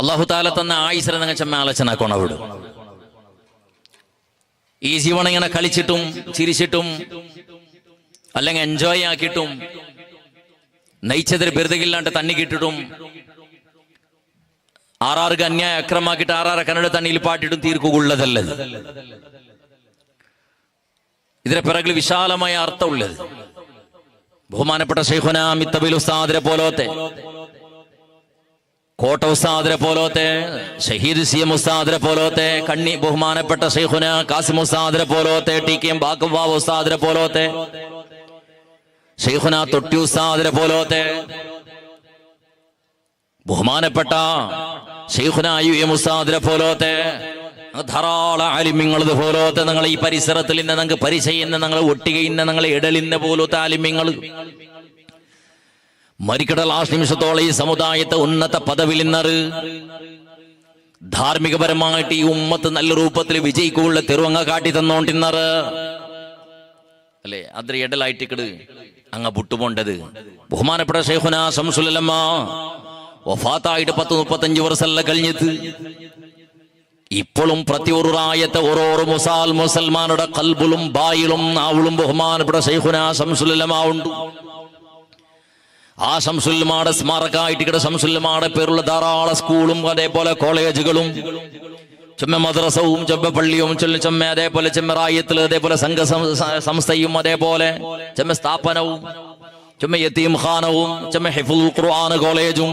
അള്ളാഹു താല തന്ന ആയുസിനെ നിങ്ങൾ ചെമ്മ ആലോചന കൊണവിടും. ഈ ജീവൻ ഇങ്ങനെ കളിച്ചിട്ടും ചിരിച്ചിട്ടും അല്ലെങ്കിൽ എൻജോയ് ആക്കിയിട്ടും നയിച്ചതിൽ ബിരുദയില്ലാണ്ട് തണ്ണി കിട്ടിട്ടും ആറാർക്ക് അന്യായ അക്രമാക്കിയിട്ട് ആറാറ് കന്നഡ തണ്ണിയിൽ പാട്ടിട്ടും തീർക്കുള്ളതല്ലത്. ഇതിന്റെ പിറകിൽ വിശാലമായ അർത്ഥമുള്ളത്. ബഹുമാനപ്പെട്ട ശൈഖുനാ മിത്തബിൽ ഉസ്താദിനെ പോലത്തെ, കോട്ട ഉസ്താദിനെ പോലത്തെ, ഷഹീദ് സിഎം ഉസ്താദിനെ പോലത്തെ, കണ്ണി ബഹുമാനപ്പെട്ട ശൈഖുനാ കാസിം ഉസ്താദിനെ പോലത്തെ, ടി കെ എം ബാക്കബാബ് ഉസ്താദിനെ പോലത്തെ, ശൈഖുനാ തൊട്ടി ഉസ്താദിനെ പോലത്തെ, ബഹുമാനപ്പെട്ട ശൈഖുനാ യുഎം ഉസ്താദിനെ പോലത്തെ ധാരാളം ആലിമ്യങ്ങളത് പോലത്തെ നിങ്ങൾ ഈ പരിസരത്തിൽ ഇന്ന് നിങ്ങൾക്ക് പരിചയുന്ന നിങ്ങൾ ഒട്ടികയിന്ന നിങ്ങൾ ഇടലിന്ന പോലത്തെ ആലിമ്യങ്ങൾ മരിക്കട ലാസ്റ്റ് നിമിഷത്തോളം ഈ സമുദായത്തെ ഉന്നത പദവിൽ നിന്നത് ധാർമ്മികപരമായിട്ട് ഈ ഉമ്മത്ത് നല്ല രൂപത്തിൽ വിജയിക്കുള്ള തെരുവങ്ങ കാട്ടി തന്നോണ്ടിന്നത് അല്ലേ? അದ್ರ ഇടലായിട്ടിക്കട് അങ്ങ് പുട്ടുപോണ്ടത്. ബഹുമാനപ്പെട്ട ശൈഖുനാ ശംസുൽ ഉലമ വഫാത്തായിട്ട് 10-35 വർഷമല്ല കഴിഞ്ഞത്. ഇപ്പോഴും പ്രത്യുറായത്തെ ഓരോരോ മുസൽമാനുടെ കൽബിലും ബായിലും നാവിലും ബഹുമാനപ്പെട്ട ശൈഖുനാ ശംസുൽ ഉലമ ഉണ്ട്. ആ ശംസുൽ ഉലമയുടെ സ്മാരകമായിട്ട് ശംസുൽ ഉലമയുടെ പേരുള്ള ധാരാളം സ്കൂളും അതേപോലെ കോളേജുകളും ചെമ്മ മദ്രസവും ചെമ്മ പള്ളിയും ചെമ്മ അതേപോലെ ചെമ്മറായത്തിൽ അതേപോലെ സംഘ സംസ്ഥയും അതേപോലെ ചെമ്മ സ്ഥാപനവും ചെമ്മ യതീം ഖാനവും ചെമ്മ ഹിഫ്ളുൽ ഖുർആൻ കോളേജും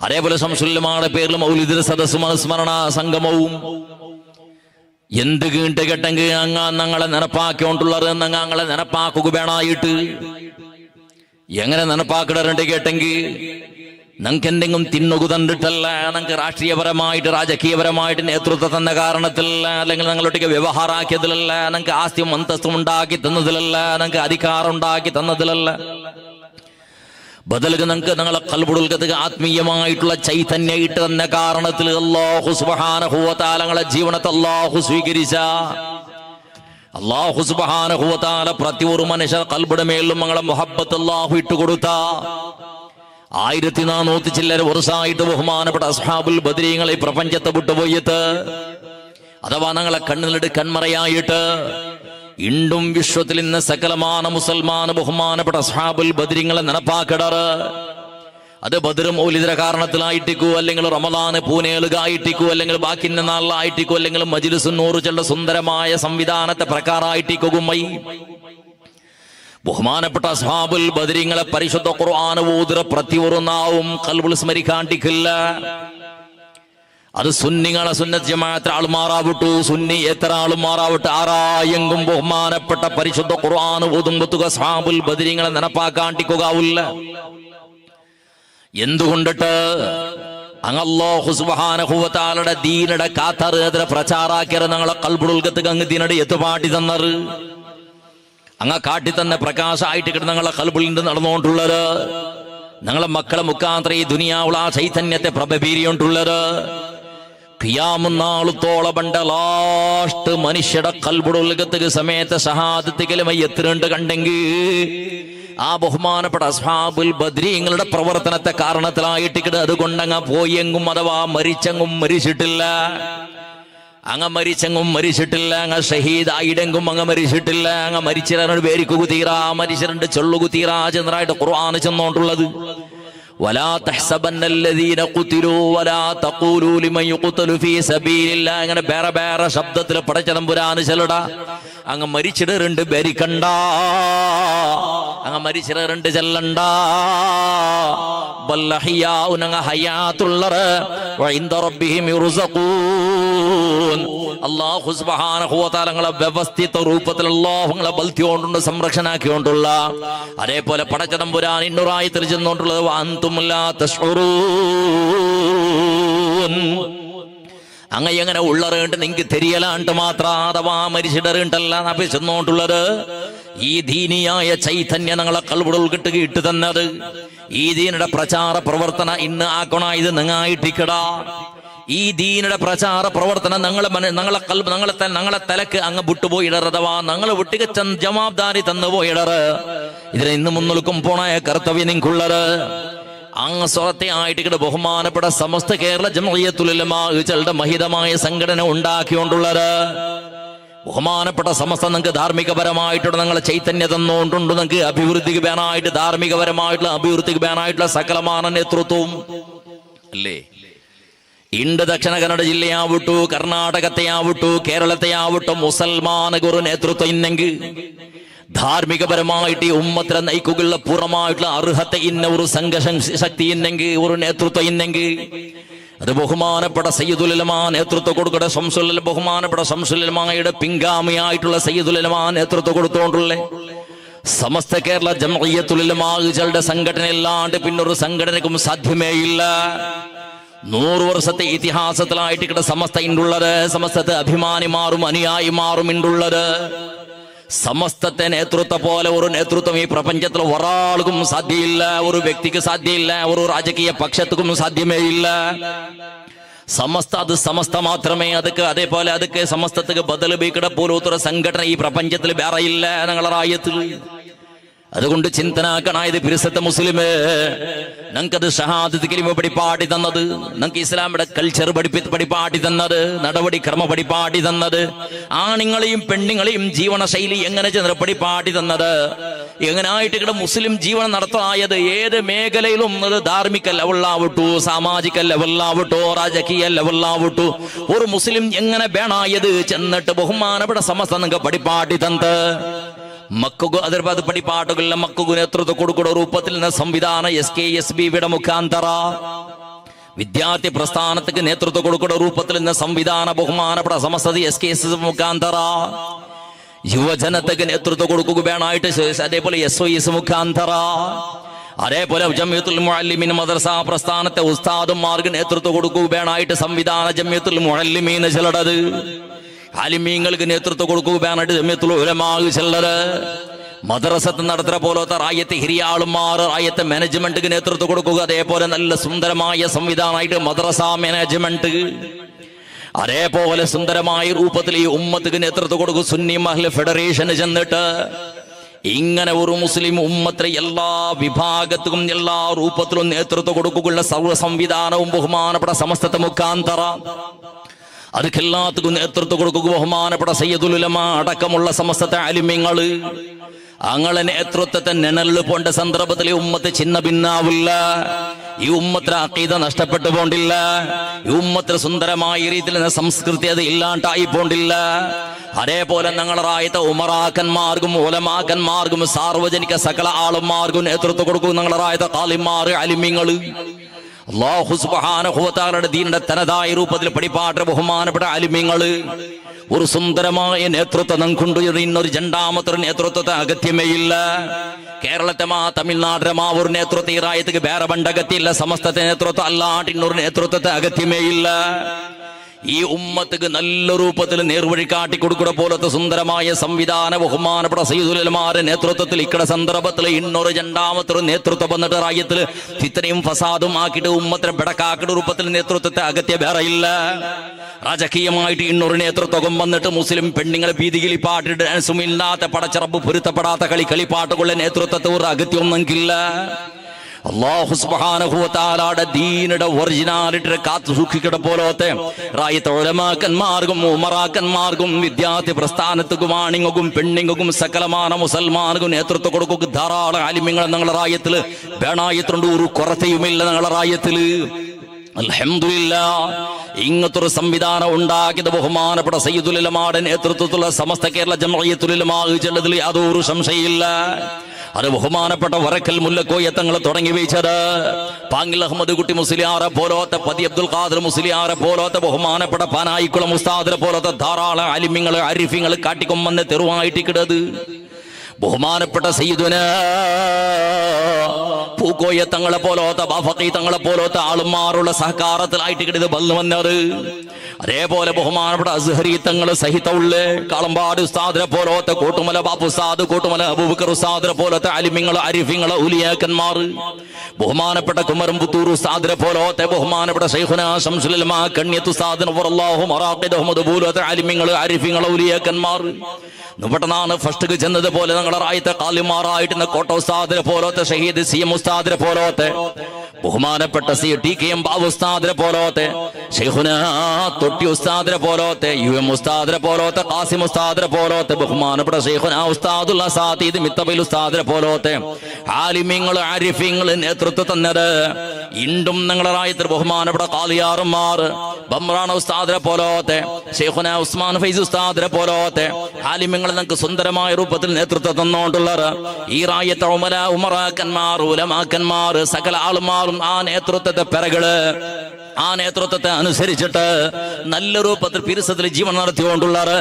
അതേപോലെ ശംസുൽ ഉലമയുടെ പേരിൽ മൗലിദ് സദസ്സും അനുസ്മരണ സംഗമവും എന്ത് കീണ്ട് കെട്ടെങ്കിൽ അങ്ങ് ഞങ്ങളെ നിനപ്പാക്കിക്കൊണ്ടുള്ളത് ഞങ്ങളെ നിനപ്പാക്കുക വേണായിട്ട് എങ്ങനെ നിനപ്പാക്കിടറുണ്ട് കേട്ടെങ്കിൽ ഞങ്ങൾക്ക് എന്തെങ്കിലും തിന്നുക തന്നിട്ടല്ല, ഞങ്ങൾക്ക് രാഷ്ട്രീയപരമായിട്ട് രാജകീയപരമായിട്ട് നേതൃത്വം തന്ന കാരണത്തിലല്ല, അല്ലെങ്കിൽ ഞങ്ങളൊട്ടിക്ക് വ്യവഹാരാക്കിയതിലല്ല, ഞങ്ങൾക്ക് ആസ്തിയും അന്തസ്തും ഉണ്ടാക്കി തന്നതിലല്ല, ഞങ്ങൾക്ക് അധികാരം ഉണ്ടാക്കി തന്നതിലല്ല. ബദലുക ഞങ്ങൾക്ക് ഞങ്ങളെ ഖൽബുൽ ആത്മീയമായിട്ടുള്ള ചൈതന്യം ഇട്ട് തന്ന കാരണത്തിൽ അല്ലാഹു സുബ്ഹാനഹു വ തആല ഞങ്ങളെ ജീവനത്തെ അല്ലാഹു സ്വീകരിച്ച അല്ലാഹു സുബ്ഹാനഹു വ തആല പ്രതിയൊരു മനുഷ്യ ഖൽബുടെ മേലും ഞങ്ങളെ മുഹബ്ബത്ത് അല്ലാഹു ഇട്ടുകൊടുത്ത 1400 ചില്ലര വർഷമായിട്ട് ബഹുമാനപ്പെട്ട അസ്ഹാബുൽ ബദരീങ്ങളെ പ്രപഞ്ചത്തെ വിട്ടുപോയിട്ട് അഥവാ ഞങ്ങളെ കണ്ണിലിട്ട് കൺമറയായിട്ട് ഇണ്ടും വിശ്വത്തിൽ ഇന്ന് സകലമാന മുസൽമാന ബഹുമാനപ്പെട്ട അസ്ഹാബുൽ ബദരീങ്ങളെ നടപ്പാക്കിടാറ്. അത് ബദറും മൗലിദിന്റെ കാരണത്തിലായിട്ടിക്കോ, അല്ലെങ്കിൽ റമദാന് പൂനേലുകായിട്ടിക്കോ, അല്ലെങ്കിൽ ബാക്കി നാളിലായിട്ടിക്കോ, അല്ലെങ്കിൽ മജ്ലിസുൻ നൂർ ചെള്ള സുന്ദരമായ സംവിധാനത്തെ പ്രകാരമായിട്ടിക്കുമൈ ബഹുമാനപ്പെട്ട അസ്ഹാബുൽ ബദരീങ്ങളെ പരിശുദ്ധ ഖുർആൻ ഓതുന്ന പ്രതിയൊരു നാവും ഖൽബിൽ സ്മരിക്കാണ്ടിക്കില്ല. അത് സുന്നികളെ സുന്നത്ത് ജമാഅത്ത് ആളുമാറാവട്ടു, സുന്നി എത്ര ആളുമാറാവട്ടെ, ആരായെങ്കും ബഹുമാനപ്പെട്ട പരിശുദ്ധ ഖുർആൻ ഓതുമ്പത്തുക അസ്ഹാബുൽ ബദരീങ്ങളെ നിനപ്പാക്കാണ്ടിക്കുകയില്ല. എന്തുകൊണ്ടിട്ട് അല്ലാഹു സുബ്ഹാനഹു വ തആലയുടെ ദീനയുടെ കാത്തറ് പ്രചാരാക്കിയ ഞങ്ങളെ ഖൽബുൽ അങ്ങ് ദീനയുടെ എത്തുപാട്ടി തന്നത് അങ്ങ് കാട്ടി തന്നെ പ്രകാശമായിട്ട് കിട്ടുന്ന ഞങ്ങളെ ഖൽബിൽ നിന്ന് നടന്നുകൊണ്ടുള്ളത്. ഞങ്ങളെ മക്കളെ മുഖാന്തരം ഈ ദുനിയാവുള്ള ആ ചൈതന്യത്തെ പ്രഭവീരിയോണ്ടുള്ളത്. ഖിയാമനാളത്തോളം പണ്ട ലാസ്റ്റ് മനുഷ്യയുടെ ഖൽബുൽ സമയത്ത് ഷഹാദത്ത് കലിമ എത്രണ്ട് കണ്ടെങ്കിൽ ആ ബഹുമാനപ്പെട്ട അസ്ഹാബുൽ ബദരീങ്ങളുടെ പ്രവർത്തനത്തെ കാരണത്തിലായിട്ട് അതുകൊണ്ടങ്ങ് പോയെങ്കും അഥവാ മരിച്ചെങ്കും മരിച്ചിട്ടില്ല, അങ്ങ് മരിച്ചെങ്കും മരിച്ചിട്ടില്ല, അങ്ങ് ഷഹീദായിടെങ്കും അങ്ങ് മരിച്ചിട്ടില്ല, അങ്ങ് മരിച്ചിരണ്ട് പേരിക്കു തീരാ മരിച്ചിരണ്ട് ചൊല്ലുകു തീരാ ചെന്നറായിട്ട് ഖുർആൻ ചെന്നോണ്ടുള്ളത്. ولا تحسبن الذين قتلوا ولا تقولوا لمن يقتل في سبيل الله. അങ്ങനെ വേറെ വേറെ ശബ്ദത്തിൽ പടച്ചതമ്പുരാൻ ചെല്ലട അങ്ങ് മരിച്ചിടണ്ട് ബരിക്കണ്ട, അങ്ങ് മരിച്ചിടണ്ട് ചെല്ലണ്ട. അല്ലാഹു സുബ്ഹാനഹു വ തആല ഞങ്ങളെ വ്യവസ്ഥിത രൂപത്തിൽ അല്ലാഹു ഞങ്ങളെ ബൽത്തിയോണ്ടുണ്ട് സംരക്ഷണാക്കിയോണ്ടുള്ള അതേപോലെ പടച്ചതമ്പുരാൻ ഇന്നുറായത്തിൽ ചെന്നോണ്ടുള്ളത് അങ്ങ എങ്ങനെ ഉള്ളറേണ്ട് നിങ്ങക്ക് തെരിയലാണ്ട് മാത്രം അഥവാ മരിച്ചിടറേണ്ടല്ല നബി ചെന്നോണ്ടുള്ളത്. ഈ ദീനിയായ ചൈതന്യം ഞങ്ങളെ ഖൽബുൽ ഇട്ട് തന്നത് ഈ ദീനിയുടെ പ്രചാര പ്രവർത്തന ഇന്ന് ആക്കണ ഇത് നിങ്ങായിട്ടിക്കടാ. ഈ ദീനിയുടെ പ്രചാര പ്രവർത്തനം ഞങ്ങളെ തലക്ക് അങ്ങ് വിട്ടുപോയിടറ് അഥവാ ഞങ്ങൾ വിട്ടുക ജവാബ്ദാരി തന്നു പോയിടറ്. ഇതിനെ ഇന്ന് മുന്നോൽക്കും പോണ കർത്തവ്യം നിങ്ങൾക്കുള്ളത്. അങ്ങ് ആയിട്ട് ബഹുമാനപ്പെട്ട സമസ്ത കേരള ജംഇയ്യത്തുൽ ഉലമാ കളുടെ മഹിതമായ സംഘടന ഉണ്ടാക്കിക്കൊണ്ടുള്ളത്. ബഹുമാനപ്പെട്ട സമസ്ത നിങ്ങൾക്ക് ധാർമ്മികപരമായിട്ടുള്ള നിങ്ങളെ ചൈതന്യ തന്നുകൊണ്ടുണ്ട്. നിങ്ങൾക്ക് അഭിവൃദ്ധിക്ക് വേണമായിട്ട് ധാർമ്മികപരമായിട്ടുള്ള അഭിവൃദ്ധിക്ക് വേണമായിട്ടുള്ള സകലമാന നേതൃത്വവും അല്ലേ. ಇಂದು ದಕ್ಷಿಣ ಕನ್ನಡ ಜಿಲ್ಲೆಯಾವಟ್ಟು, ಕರ್ನಾಟಕತೆಯಾವಟ್ಟು, കേരളത്തെയാവട്ടെ മുസൽമാനക്ക് ഒരു നേതൃത്വം ഇന്നെങ്കിൽ ധാർമ്മികപരമായിട്ട് ഈ ഉമ്മത്തിനെ നയിക്കുള്ള പൂർണ്ണമായിട്ടുള്ള അർഹത ഇന്ന ഒരു സംഘശക്തി ഇന്നെങ്കിൽ, ഒരു നേതൃത്വം ഇന്നെങ്കിൽ അത് ബഹുമാനപ്പെട്ട സയ്യിദുൽ ഉലമാ നേതൃത്വം കൊടുക്കട്ടെ. ബഹുമാനപ്പെട്ട ശംസുൽ ഉലമായുടെ പിൻഗാമിയായിട്ടുള്ള സയ്യിദുൽ ഉലമാ നേതൃത്വം കൊടുത്തുകൊണ്ടുള്ള സമസ്ത കേരള ജംഇയ്യത്തുൽ ഉലമാ കളുടെ സംഘടന അല്ലാണ്ട് പിന്നൊരു സംഘടനക്കും സാധ്യമേ ഇല്ല. 100 വർഷത്തെ ഇതിഹാസത്തിലായിട്ട് ഇവിടെ സമസ്ത ഉണ്ടുള്ളത്. സമസ്തത്തെ അഭിമാനിമാറും അനുയായിമാറും ഉണ്ടുള്ളത്. സമസ്തത്തെ നേതൃത്വം പോലെ ഒരു നേതൃത്വം ഈ പ്രപഞ്ചത്തിൽ ഒരാൾക്കും സാധ്യമില്ല, ഒരു വ്യക്തിക്ക് സാധ്യമില്ല, ഒരു രാജകീയ പക്ഷത്തുക്കും സാധ്യമേ ഇല്ല. സമസ്ത അത് സമസ്ത മാത്രമേ. അതൊക്കെ അതേപോലെ അതൊക്കെ സമസ്തക്ക് ബദൽ ബീക്കട പോലത്തെ സംഘടന ഈ പ്രപഞ്ചത്തിൽ വേറെ ഇല്ല ഞങ്ങളെ റായത്തിൽ. അതുകൊണ്ട് ചിന്തനാക്കണായത് പിരിസത്തെ മുസ്ലിമേ, ഞങ്ങൾക്കത് ഷഹാദത്ത് കലിമ പഠിപ്പാടി തന്നത്, ഞങ്ങൾക്ക് ഇസ്ലാമിയുടെ കൾച്ചർ പഠിപ്പാടി തന്നത്, നടപടിക്രമ പഠിപ്പാടി തന്നത്, ആണുങ്ങളെയും പെണ്ണുങ്ങളെയും ജീവന ശൈലി എങ്ങനെ ചെന്ന് പഠിപ്പാടി തന്നത്, എങ്ങനായിട്ട് ഇവിടെ മുസ്ലിം ജീവനം നടത്തായത് ഏത് മേഖലയിലും അത് ധാർമ്മിക ലെവലാവട്ടു, സാമാജിക ലെവലാവട്ടോ, രാജകീയ ലെവലാവട്ടു ഒരു മുസ്ലിം എങ്ങനെ വേണായത് ചെന്നിട്ട് ബഹുമാനപ്പെട്ട സമസ്ത നിങ്ങൾക്ക് പഠിപ്പാടി തന്നത്. മക്കു അതിർപ്പത് പഠിപ്പാട്ടുകളിലെ മക്കു നേതൃത്വം കൊടുക്കുന്ന രൂപത്തിൽ നിന്ന് സംവിധാന SKSBയുടെ മുഖാന്തര വിദ്യാർത്ഥി പ്രസ്ഥാനത്തിന് നേതൃത്വം കൊടുക്കുന്ന രൂപത്തിൽ നിന്ന് സംവിധാന ബഹുമാനപ്പെട്ട സമസ്ത SKS മുഖാന്തര യുവജനത്തിന് നേതൃത്വം കൊടുക്കുക വേണമായിട്ട് അതേപോലെ SOS മുഖാന്തര അതേപോലെ ജംഇയ്യത്തുൽ മുഅല്ലിമീൻ മദ്രസ പ്രസ്ഥാനത്തെ ഉസ്താദുമാർക്ക് നേതൃത്വം കൊടുക്കുക വേണമായിട്ട് സംവിധാന ജംഇയ്യത്തുൽ മുഅല്ലിമീൻ ചിലടത് ആലിമീങ്ങൾക്ക് നേതൃത്വം കൊടുക്കുകയായിട്ട് ജംഇയ്യത്തുൽ ഉലമാ ചെല്ലത് മദ്രസത്ത് നടത്തുന്ന പോലത്തെ റായത്ത് ഹിരിയാളുമാർ റായത്ത് മാനേജ്മെന്റിന് നേതൃത്വം കൊടുക്കുക. അതേപോലെ നല്ല സുന്ദരമായ സംവിധാനമായിട്ട് മദ്രസ മാനേജ്മെന്റ് അതേപോലെ സുന്ദരമായ രൂപത്തിൽ ഈ ഉമ്മത്തിന് നേതൃത്വം കൊടുക്കും. സുന്നി മഹ്ൽ ഫെഡറേഷന് ചെന്നിട്ട് ഇങ്ങനെ ഒരു മുസ്ലിം ഉമ്മത്തിലെ എല്ലാ വിഭാഗത്തിലും എല്ലാ രൂപത്തിലും നേതൃത്വം കൊടുക്കുകയുള്ള സർവ്വ സംവിധാനവും ബഹുമാനപ്പെട്ട സമസ്തത്തെ മുഖാന്തര അതൊക്കെല്ലാത്തും നേതൃത്വം കൊടുക്കുക. ബഹുമാനപ്പെട്ട സയ്യിദുൽ ഉലമാ അടക്കമുള്ള സമസ്തത്തെ ആലിമീങ്ങള് അങ്ങളെ നേതൃത്വത്തെ നിഴലിൽ പോണ്ട സന്ദർഭത്തിൽ ഉമ്മത്ത് ചിന്ന ഭിന്നാവില്ല. ഈ ഉമ്മത്തിന് അഖീദ നഷ്ടപ്പെട്ടു പോണ്ടില്ല. ഈ ഉമ്മത്തിന് സുന്ദരമായ രീതിയിൽ സംസ്കൃതി അത് ഇല്ലാണ്ടായി പോണ്ടില്ല. അതേപോലെ ഞങ്ങളുടെ റായത്തെ ഉമറാക്കന്മാർക്കും ഉലമാക്കന്മാർക്കും സാർവജനിക സകല ആളുമാർക്കും നേതൃത്വം കൊടുക്കും. ഞങ്ങളുടെ റായത്തെ ഖാലിമാർ ആലിമീങ്ങള് അല്ലാഹു സുബ്ഹാനഹു വ തആലയുടെ ദീനിന്റെ തനതായ രൂപത്തിൽ പഠിപ്പാട്ട ബഹുമാനപ്പെട്ട ആലിമീങ്ങള് ഒരു സുന്ദരമായ നേതൃത്വം നമുക്കുണ്ട്. ഇന്നൊരു രണ്ടാമത്തെ നേതൃത്വത്തെ അഗത്യമേ ഇല്ല. കേരളത്തെ തമിഴ്നാടിന്റെ ഒരു നേതൃത്വം ഈ റായത്തേക്ക് വേറെ ബണ്ടകത്തില്ല. സമസ്തത്തെ നേതൃത്വം അല്ലാണ്ട് ഇന്നൊരു നേതൃത്വത്തെ അഗത്യമേ ഇല്ല. ഈ ഉമ്മത്തിന് നല്ല രൂപത്തിൽ നേർവഴി കാട്ടിക്കൊടുക്കുന്ന പോലത്തെ സുന്ദരമായ സംവിധാന ബഹുമാനപ്പെട്ട സയ്യിദുൽ ഉലമായുടെ നേതൃത്വത്തിൽ ഇക്കടെ സന്ദർഭത്തിൽ ഇന്നൊരു രണ്ടാമത്തെ നേതൃത്വം വന്നിട്ട് റായത്തിൽ ഇത്രയും ഫസാദും ആക്കിയിട്ട് ഉമ്മത്തിനെ ബെടക്കാക്കിയുടെ രൂപത്തിൽ നേതൃത്വത്തെ അഗത്യ വേറെ ഇല്ല. രാജകീയമായിട്ട് ഇന്നൊരു നേതൃത്വം വന്നിട്ട് മുസ്ലിം പെണ്ണുങ്ങളെ ഭീതിയിൽ പാട്ടിട്ട് ഡാൻസും ഇല്ലാത്ത പടച്ചറബ് പൊരുത്തപ്പെടാത്ത കളിപ്പാട്ടുകളുടെ നേതൃത്വത്തെ ഒരു അഗത്യം നമുക്കില്ല. അല്ലാഹു സുബ്ഹാനഹു വ തആലയുടെ ദീനിന്റെ ഒറിജിനാലിറ്റി കാത്തു സൂക്ഷിക്കണ പോലത്തെ റായത്തെ ഉലമാക്കന്മാർക്കും ഉമറാക്കന്മാർക്കും വിദ്യാർത്ഥി പ്രസ്ഥാനത്തുക്കും ആണിങ്ങും പെണ്ണിങ്ങും സകലമാന മുസൽമാനും നേതൃത്വം കൊടുക്കും. ധാരാളം ആലിമ്യങ്ങൾ ഞങ്ങളുടെ റായത്തിൽ വേണായത്തുണ്ട്. ഒരു കുറച്ചയുമില്ല ഞങ്ങളുടെ റായത്തില്. അൽഹംദുലില്ലാഹ് ഇങ്ങനത്തെ ഒരു സംവിധാനം ഉണ്ടാക്കിയത് ബഹുമാനപ്പെട്ട സയ്യിദുൽ ഉലമായുടെ നേതൃത്വത്തിലുള്ള സമസ്ത കേരള ജംഇയ്യത്തുൽ ഉലമാ ചെല്ലതിൽ യാതൊരു സംശയമില്ല. അത് ബഹുമാനപ്പെട്ട വറക്കൽ മുല്ലക്കോയ തങ്ങൾ തുടങ്ങി വെച്ചത് പാങ്ങിൽ അഹമ്മദ് കുട്ടി മുസ്ലിയാറെ പോലത്തെ പതി അബ്ദുൽ ഖാദർ മുസ്ലിയാറെ പോലത്തെ ബഹുമാനപ്പെട്ട പാനായിക്കുളം ഉസ്താദിനെ പോലത്തെ ധാരാളം അലിമ്യങ്ങള് അരിഫ്യങ്ങള് കാട്ടിക്കൊമ്പന്ന് തെരുവായിട്ട് കിടത് ബഹുമാനപ്പെട്ട സയ്യിദുന പൂക്കോയ തങ്ങളെ പോലത്തെ ബാഫഖി തങ്ങളെ പോലത്തെ ആളുമാറുള്ള സഹകാരത്തിലായിട്ട് കിടത് വന്നു വന്നത്. അതേപോലെ ബഹുമാനപ്പെട്ട അസ്ഹരി തങ്ങൾ സഹിതമുള്ള കാളമ്പാട് ഉസ്താദിനെ പോലത്തെ കോട്ടുമല ബാപ്പു ഉസ്താദ് കോട്ടുമല അബൂബക്കർ ഉസ്താദിനെ പോലത്തെ അലിമ്യങ്ങള് അരിഫ്യങ്ങള് ഉലിയാക്കന്മാർ ബഹുമാനപ്പെട്ട കുമരംപുത്തൂർ ഉസ്താദിനെ പോലത്തെ ബഹുമാനപ്പെട്ട ശൈഖുനാ ശംസുൽ ഉലമാ കണ്യത്ത് ഉസ്താദിനെ വറല്ലാഹു മറാഖിദഹും പോലത്തെ അലിമ്യങ്ങള് അരിഫ്യങ്ങള് ഉലിയാക്കന്മാർ. പെട്ടെന്നാണ് ഫസ്റ്റ് ചെന്നത് പോലെ ഞങ്ങളെ റായത്തെ കാലിമാറായിട്ട് കോട്ട ഉസ്താദിനെ പോലത്തെ ഷഹീദ് CM ഉസ്താദിനെ പോലത്തെ ബഹുമാനപ്പെട്ട TKM ബാബു ഉസ്താദിനെ പോലത്തെ ശൈഖുനാ തൊട്ടി ഉസ്താദിനെ പോലത്തെ UM ഉസ്താദിനെ പോലത്തെ ഖാസിം ഉസ്താദിനെ പോലത്തെ ബഹുമാനപ്പെട്ട ശൈഖുനാ ഉസ്താദുൽ അസാതീദ് മിത്തബിൽ ഉസ്താദിനെ പോലത്തെ ആലിമീങ്ങൾ ആരിഫീങ്ങൾ നേതൃത്വം തന്നത് ഇണ്ടും ഞങ്ങളെ റായത്തിൽ ബഹുമാനപ്പെട്ട ഖാലിയാർമാർ ബംറാന ഉസ്താദിനെ പോലത്തെ ശൈഖുനാ ഉസ്മാൻ ഫൈസ് ഉസ്താദിനെ പോലത്തെ ആലിമീങ്ങൾ നമുക്ക് സുന്ദരമായ രൂപത്തിൽ നേതൃത്വം തന്നുകൊണ്ടുള്ളത് ഈ റായത്തെ ഉമറാക്കന്മാർ ഉലമാക്കന്മാർ സകല ആളുമാർ ആ നേതൃത്വത്തെ പിറകള് ആ നേതൃത്വത്തെ അനുസരിച്ചിട്ട് നല്ല രൂപത്തിൽ പിരിസത്തിൽ ജീവൻ നടത്തിക്കൊണ്ടുള്ളത്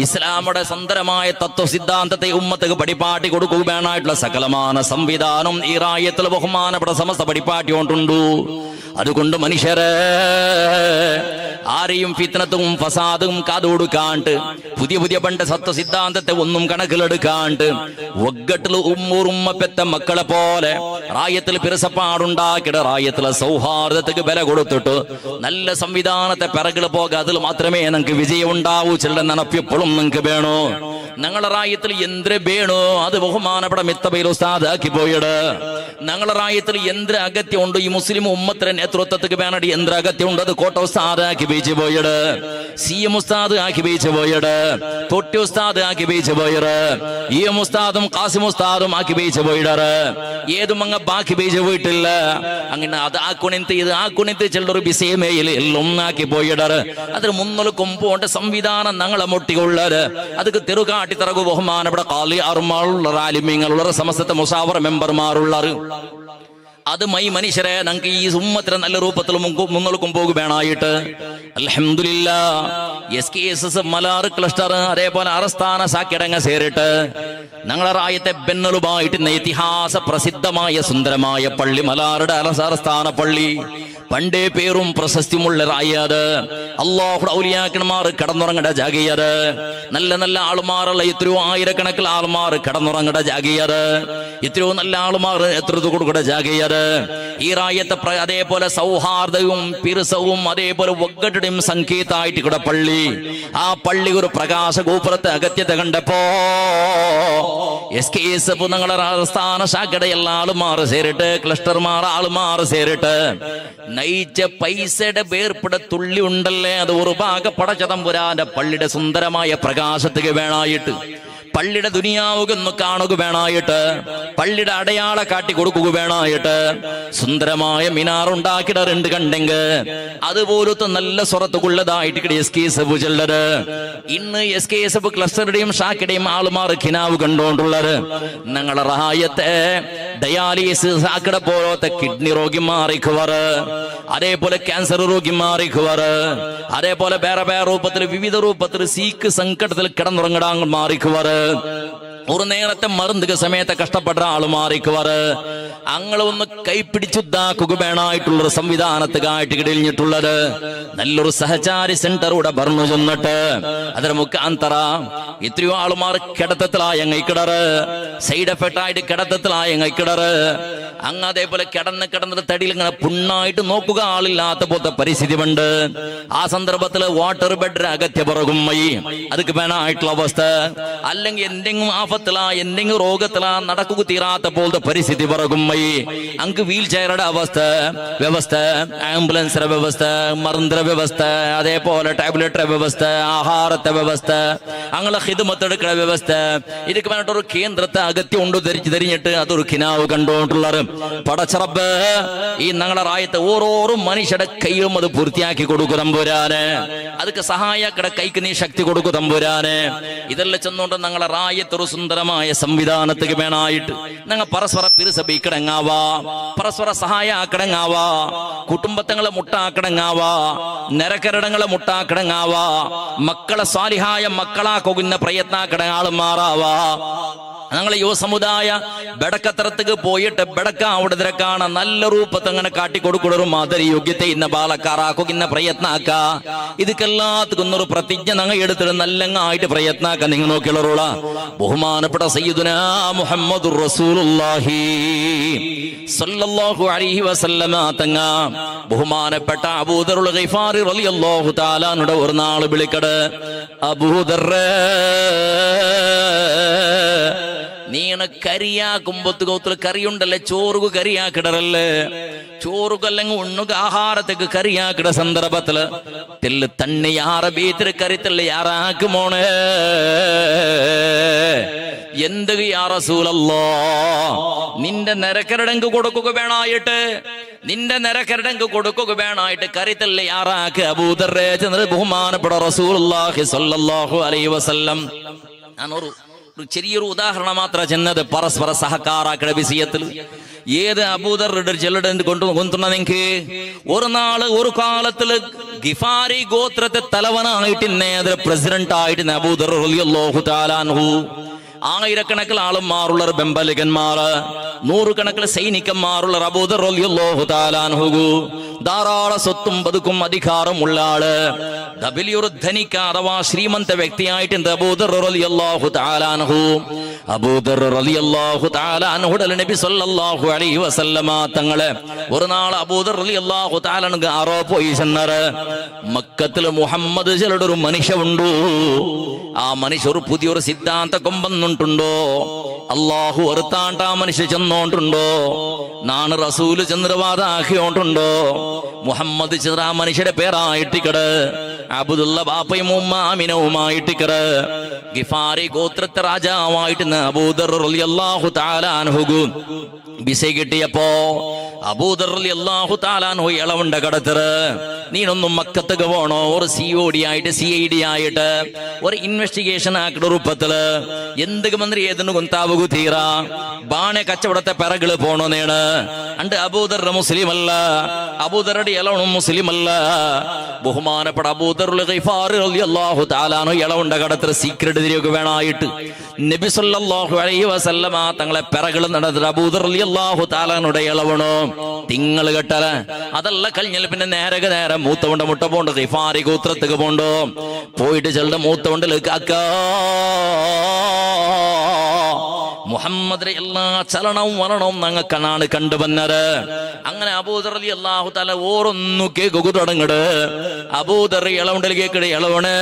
ഇസ്ലാമുടെ സുന്ദരമായ തത്വ സിദ്ധാന്തത്തെ ഉമ്മത്തക്ക് പടിപ്പാട്ടി കൊടുക്കുകയാണായിട്ടുള്ള സകലമാന സംവിധാനം ഈ റായത്തിൽ ബഹുമാനപ്പെട്ട സമസ്ത പടിപ്പാട്ടി കൊണ്ടുണ്ടു. അതുകൊണ്ട് മനുഷ്യരെ ആരെയും ഫിത്നത്തും ഫസാദും കാതുകൊടുക്കാണ്ട് പുതിയ പുതിയ പണ്ട് സത്വ സിദ്ധാന്തത്തെ ഒന്നും കണക്കിലെടുക്കാണ്ട് ഒగ్గട്ടിൽ ഉമ്മ പെത്ത മക്കളെ പോലെ റായത്തിൽ പിരസപ്പാടുണ്ടാക്കിയിട്ട് റായത്തിലെ സൗഹാർദ്ദത്തിന് വില കൊടുത്തിട്ട് നല്ല സംവിധാനത്തെ പിറകിൽ പോകാം. അതിൽ മാത്രമേ നിങ്ങൾക്ക് വിജയം ഉണ്ടാവൂ. ചില നനപ്പിപ്പോഴും നിങ്ങൾക്ക് വേണോ ഞങ്ങളെ റായത്തിൽ എന്ത് വേണോ അത് ബഹുമാനപ്പെട്ട മിത്തബൈൽ ഉസ്താദ് ആക്കി പോയിട്. ഞങ്ങളെ റായത്തിൽ എന്ത് അഗത്യം ഉണ്ട് ഈ മുസ്ലിം ഉമ്മത്തിലെ നേതൃത്വത്തിന് വേണടി എന്ത് അഗത്യം ഉണ്ട് അത് കോട്ട ഉസ്താദ് ആക്കി ബീച്ച് പോയിട്, CM ഉസ്താദ് ആക്കി ബീച്ച് പോയിട്, തൊട്ടി ഉസ്താദ് ആക്കി ബീച്ച് പോയിട്, UM ഉസ്താദും ഖാസിം ഉസ്താദും ആക്കി ബീച്ച് പോയിടാറ്. ഏതും അങ്ങ് ബാക്കി ബീച്ച് പോയിട്ടില്ല. അങ്ങനെ അത് ആ കുണിത്ത് ഇത് ആ കുണിത്ത് ചിലർ ബിസിമേയിൽ എല്ലാം ആക്കി പോയിടാറ്. അതിന് മുന്നോട്ടും പോണ്ട സംവിധാനം ഞങ്ങളെ മുട്ടികൊള്ളാറ്. അതൊക്കെ തെറുകാട്ടി തറകു ബഹുമാനപ്പെട്ട ഖാലിയാർമാരുള്ള ആലിമീങ്ങളുള്ള സമസ്തത്തെ മുസാവറ മെമ്പർമാരുള്ളാറ്. അത് മനുഷ്യരെ ഞങ്ങൾക്ക് ഈ ഉമ്മത്തിലെ നല്ല രൂപത്തിൽ മുന്നോട്ടും പോകുവാനായിട്ട് അൽഹംദുലില്ലാഹ് SKSS മലാർ ക്ലസ്റ്റർ അതേപോലെ അറസ്ഥാന സാക്കിടങ്ങ സേരിട്ട് ഞങ്ങളെ റായത്തെ ബെന്നലുമായിട്ട് ഇതിഹാസ പ്രസിദ്ധമായ സുന്ദരമായ പള്ളി മലാറുടെ അറസ്ഥാന പള്ളി പണ്ടേ പേരും പ്രശസ്തിയുമുള്ള റായത് അല്ലാഹുവിന്റെ ഔലിയാക്കന്മാർ കടന്നുറങ്ങേണ്ട ജാഗിയത് നല്ല നല്ല ആളുമാറുള്ള എത്രയോ ആയിരക്കണക്കിൽ ആളുമാർ കടന്നുറങ്ങേണ്ട ജാഗിയത് എത്രയോ നല്ല ആളുമാർ നേതൃത്വം കൊടുക്കേണ്ട ജാഗിയത് ഈ റായത്തെ അതേപോലെ സൗഹാർദ്ദവും പിറുസവും അതേപോലെ ഒగ్గട്ടുടെയും സംഗീതമായിട്ട് ഇവിടെ പള്ളി ആ പള്ളി ഒരു പ്രകാശ ഗോപുരത്തെ അഗത്യത കണ്ടപ്പോ SKSF നിങ്ങളെ സ്ഥാന ശാഖയുടെ എല്ലാ ആളുമാർ സേരിട്ട് ക്ലസ്റ്റർമാർ ആളുമാർ സേരിട്ട് നയിച്ച പൈസയുടെ വേർപ്പിട തുള്ളി ഉണ്ടല്ലേ അത് ഒരു ഭാഗ പടച്ചതമ്പുരാന്റെ പള്ളിയുടെ സുന്ദരമായ പ്രകാശത്തിന് വേണായിട്ട് പള്ളിയുടെ ദുനിയാവുകൊന്ന് കാണുക വേണായിട്ട് പള്ളിയുടെ അടയാള കാട്ടി കൊടുക്കുക വേണായിട്ട് സുന്ദരമായ മിനാറുണ്ടാക്കിട രണ്ട് കണ്ടെങ്കിൽ അതുപോലത്തെ നല്ല സ്വറത്തുള്ളതായിട്ട് SKSF ചെല്ലത് ഇന്ന് SKSF ക്ലസ്റ്ററുടെയും ഷാക്കിടെയും ആളുമാർ ഖിനാവ് കണ്ടുകൊണ്ടുള്ളത് ഞങ്ങളെ റായത്തെ ഡയാലിസിസ് സാക്കട പോലത്തെ കിഡ്നി രോഗി മാറിക്കുവാറ് അതേപോലെ ക്യാൻസർ രോഗി മാറിക്കുവാറ് അതേപോലെ വേറെ വേറെ രൂപത്തിൽ വിവിധ രൂപത്തിൽ സീക്ക് സങ്കടത്തിൽ കിടന്നുറങ്ങിടാൻ മാറിക്കുവാറ് ഒരു നേരത്തെ മരുന്നുക സമയത്ത് കഷ്ടപ്പെട്ട ആള് മാറിക്കുവാറ് അങ്ങളെ ഒന്ന് കൈപ്പിടിച്ചുദ്ധാക്കുക വേണമായിട്ടുള്ളൊരു സംവിധാനത്തുകായിട്ട് കിടഞ്ഞിട്ടുള്ളത് നല്ലൊരു സഹചാരി സെന്ററൂടെ ഭരണു ചെന്നിട്ട് അതിന് മുഖാന്തര എത്രയോ ആളുമാർ കിടത്തത്തിലായ എങ്ങൈക്കിടറ് സൈഡ് എഫക്റ്റ് ആയിട്ട് കിടത്തത്തിലായ എങ്ങൈക്കിടറ് അങ്ങ് അതേപോലെ കിടന്നിട്ട് തടിയിൽ ഇങ്ങനെ പുണ്ണായിട്ട് നോക്കുക ആളില്ലാത്ത പോലത്തെ പരിസ്ഥിതി ഉണ്ട്. ആ സന്ദർഭത്തിൽ വാട്ടർ ബെഡ് അകത്യ പിറകും അതൊക്കെ വേണമായിട്ടുള്ള അവസ്ഥ അല്ലെങ്കിൽ എന്തെങ്കിലും ആഫത്തിലാ എന്തെങ്കിലും രോഗത്തിലാ നടക്കുക തീരാത്ത പോലത്തെ പരിസ്ഥിതി പിറകും അങ്ങ് വീൽ ചെയറുടെ വ്യവസ്ഥ ആംബുലൻസിന്റെ വ്യവസ്ഥ മരുന്നിന്റെ വ്യവസ്ഥ അതേപോലെ ടാബ്ലറ്റിന്റെ വ്യവസ്ഥ ആഹാരത്തെ വ്യവസ്ഥ അങ്ങനെ ഹിദ്മത്തെടുക്കുന്ന വ്യവസ്ഥ ഇതൊക്കെ വേണ്ടിട്ടൊരു കേന്ദ്രത്തെ അകത്യം ഉണ്ട് ധരിഞ്ഞിട്ട് അതൊരു ഖിനാവ് കണ്ടുകൊണ്ടുള്ളത് പടച്ചറബ് ഈ ഞങ്ങളെ റായത്തെ ഓരോരോ മനുഷ്യരുടെ കൈയും അത് പൂർത്തിയാക്കി കൊടുക്കും തമ്പുരാന് അതൊക്കെ സഹായക്കടെ കൈക്ക് നീ ശക്തി കൊടുക്കും തമ്പുരാന് ഇതെല്ലാം ചെന്നുകൊണ്ട് ഞങ്ങളെ റായത്തൊരു സുന്ദരമായ സംവിധാനത്തിന് വേണമായിട്ട് ഞങ്ങൾ പരസ്പര പിരിസബിക്കടങ്ങാവാ പരസ്പര സഹായ ആക്കടങ്ങാവാ കുടുംബത്തങ്ങളെ മുട്ടാക്കടങ്ങാവാ നരകരടങ്ങളെ മുട്ടാക്കടങ്ങാവാ മക്കളെ സ്വാലിഹായ മക്കളാക്കുന്ന പ്രയത്നാക്കട ആള് മാറാവാ ഞങ്ങളെ യുവ സമുദായ ബെടക്കത്തരത്തേക്ക് പോയിട്ട് ബെടക്ക അവിടെ തിരക്കാണ് നല്ല രൂപത്തെ അങ്ങനെ കാട്ടിക്കൊടുക്കൊരു മാതിരി യോഗ്യത്തെ ഇന്ന ബാലക്കാറാക്കും ഇന്ന പ്രയത്നാക്ക ഇതൊക്കെല്ലാത്തും ഒരു പ്രതിജ്ഞ ഞങ്ങൾ എടുത്തിട്ട് നല്ലങ്ങായിട്ട് പ്രയത്നാക്ക നിങ്ങൾ നോക്കിയുള്ളവരുള്ള ബഹുമാനപ്പെട്ട സയ്യിദുനാ മുഹമ്മദുർ റസൂലുള്ളാഹി സ്വല്ലല്ലാഹു അലൈഹി വസല്ലമ തങ്ങ ബഹുമാനപ്പെട്ട അബൂദറുൽ ഗിഫാരി റളിയല്ലാഹു തആല നുടെ ഒരു നാൾ വിളിക്കട് അബൂദർ നീണ കരിയാക്കുമ്പത്ത് കോത്തില് കറിയുണ്ടല്ലേ ചോറുകു കരിയാക്കിടറല്ലേ ചോറുകല്ലെങ്കിൽ ഉണ്ണുക ആഹാരത്തേക്ക് കരിയാക്കിട സന്ദർഭത്തില് തെല്ല് തന്നെ യാറ ബീത്തില് കറിത്തല്ലേ യാറാക്കുമോണേ എന്ത് യാ റസൂലല്ലാ നിന്റെ നിരക്കരടങ്ക് കൊടുക്കുക വേണായിട്ട് നിന്റെ നിരക്കരടങ്ക് കൊടുക്കുക വേണായിട്ട് കറിത്തല്ലേ യാറാക്ക് അബൂദർറേ ചെന്നത് ബഹുമാനപ്പെട്ട റസൂലുള്ളാഹി സ്വല്ലല്ലാഹു അലൈഹി വസല്ലം. ഞാനൊരു ചെറിയൊരു ഉദാഹരണം മാത്രം ചെന്നത് പരസ്പര സഹകാരാക്കട വിഷയത്തിൽ ഏത് അബൂദർറുടെ ചെല്ലട കൊണ്ടുവന്നെങ്കിൽ ഒരു നാള് ഒരു കാലത്തില് ഗിഫാരി ഗോത്രത്തെ തലവനായിട്ട് പ്രസിഡന്റ് ആയിട്ട് അബൂദർ റളിയല്ലാഹു തആല അൻഹു ആയിരക്കണക്കിൽ ആളുമാറുള്ള ബെമ്പലികന്മാര് നൂറുകണക്കിൽ സൈനികന്മാരുള്ള അബൂദർ റളിയല്ലാഹു തആല അൻഹു ധാരാളം സ്വത്തും പതുക്കും അധികാരമുള്ള ആള് വലിയൊരു ധനിക അഥവാ ശ്രീമന്ത വ്യക്തിയായിട്ടുണ്ട് അബൂദർ റളിയല്ലാഹു തആല അൻഹു. അബൂദർ റളിയല്ലാഹു തആല അൻഹുടെ നബി സല്ലല്ലാഹു അലൈഹി വസല്ലമ തങ്ങളെ ഒരു നാൾ അബൂദർ റളിയല്ലാഹു തആല അൻഹു ആരോ പോയി ചെന്നറ് മക്കത്തിൽ മുഹമ്മദ് ചെലയുടെ ഒരു മനുഷ്യനുണ്ടു. ആ മനുഷ്യ ഒരു പുതിയൊരു സിദ്ധാന്ത കൊമ്പന്നുണ്ടോ അള്ളാഹു വെറുത്താണ്ട് ആ മനുഷ്യ ചെന്നോണ്ടുണ്ടോ നാണ് റസൂല് ചന്ദ്രവാദാക്കിയോണ്ടുണ്ടോ മുഹമ്മദ് ചെറ ആ മനുഷ്യയുടെ പേരായിട്ടിക്കട് അബ്ദുള്ള ബാപ്പയും ഉമ്മാമിനവുമായിട്ടിക്കട് ഗിഫാരി ഗോത്രത്തെ രാജാവായിട്ട് അബൂദർ റളിയല്ലാഹു തആല അൻഹു ബിസ കിട്ടിയപ്പോ അബൂദർ റളിയല്ലാഹു തആല അൻഹു ഇളവുണ്ട കടത്തറ് നീനൊന്നും മക്കത്തേക്ക് പോണോ ഒരു COD ആയിട്ട് CID ആയിട്ട് ഒരു ഇൻവെസ്റ്റിഗേഷൻ ആക്കിയ രൂപത്തില് എന്തൊക്കെ മന്ത്രി ഏതെന്ന് കൊന്താവുകു തീറ ബാണെ കച്ചവടത്തെ പിറകില് പോണോ നേണ് അണ്ട് അബൂദർ മുസ്ലിം അല്ല അബൂദറുടെ ഇളവണും മുസ്ലിം അല്ല ബഹുമാനപ്പെട്ട അബൂദർ ഗിഫാരി റളിയല്ലാഹു തആല അൻഹു ഇളവുണ്ട കടത്തറ് സീക്രട്ട് തിരിയൊക്കെ വേണായിട്ട് നബി സല്ലല്ലാഹു അലൈഹി വസല്ലമ തങ്ങളെ പിറകിൽ നടന്ന അബൂദർ റളിയല്ലാഹു തആല അൻഹുടെ ഇളവണോ തിങ്ങൾ കെട്ടല അതല്ല കഴിഞ്ഞാൽ പിന്നെ നേരെ മൂത്തവണ്ട മുട്ട പോണ്ട് ഗിഫാരി ഗോത്രത്തേക്ക് പോണ്ടോ പോയിട്ട് ചെളുടെ മൂത്തവണ്ടിലേക്ക് അക്കാ മുഹമ്മദിന്റെ എല്ലാ ചലനവും വലനവും ഞങ്ങൾക്കാണ് കണ്ടുവന്നത്. അങ്ങനെ അബൂദർ റളിയല്ലാഹു തആല ഓരോന്നു കേൾക്കു തുടങ്ങട് അബൂദർ ഇളവുണ്ടിൽ കേക്കട് ഇളവണ്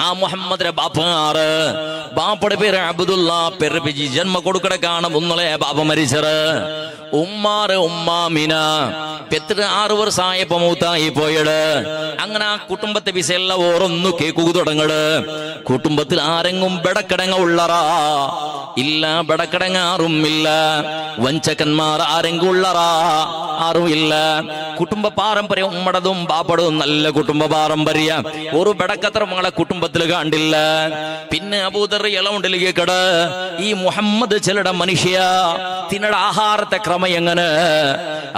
ആ മുഹമ്മദിന്റെ ബാപ്പാറ് ബാപ്പയുടെ പേര് അബ്ദുള്ള പെരുപ്പിച്ച് ജന്മ കൊടുക്കട കാണും ഒന്നളെ ബാപ്പ മരിച്ചറ് ഉമ്മാറ് ഉമ്മാമിന പെത്തിട്ട് 6 വർഷമായപ്പോ മൂത്തായി പോയട്. അങ്ങനെ ആ കുടുംബത്തെ വിസയെല്ലാം ഓരോന്നു കേക്കു തുടങ്ങട് കുടുംബത്തിൽ ആരെങ്കിലും ബെടക്കടങ്ങ ഉള്ളറാ ഇല്ല ബെടക്കടങ്ങ ആറും ഇല്ല വഞ്ചകന്മാർ ആരെങ്കിലും ഉള്ളറാ ആറും ഇല്ല കുടുംബ പാരമ്പര്യം ഉമ്മടതും ബാപ്പടതും നല്ല കുടുംബ പാരമ്പര്യം ഒരു ബെടക്കത്ര മകളെ കുടുംബത്തിൽ കണ്ടില്ല. പിന്നെ അബൂദർ ഇളവുണ്ടിൽ കേക്കട് ഈ മുഹമ്മദ് ചെലട മനുഷ്യ തിന്നട ആഹാരത്തെ ക്രമം എങ്ങനെ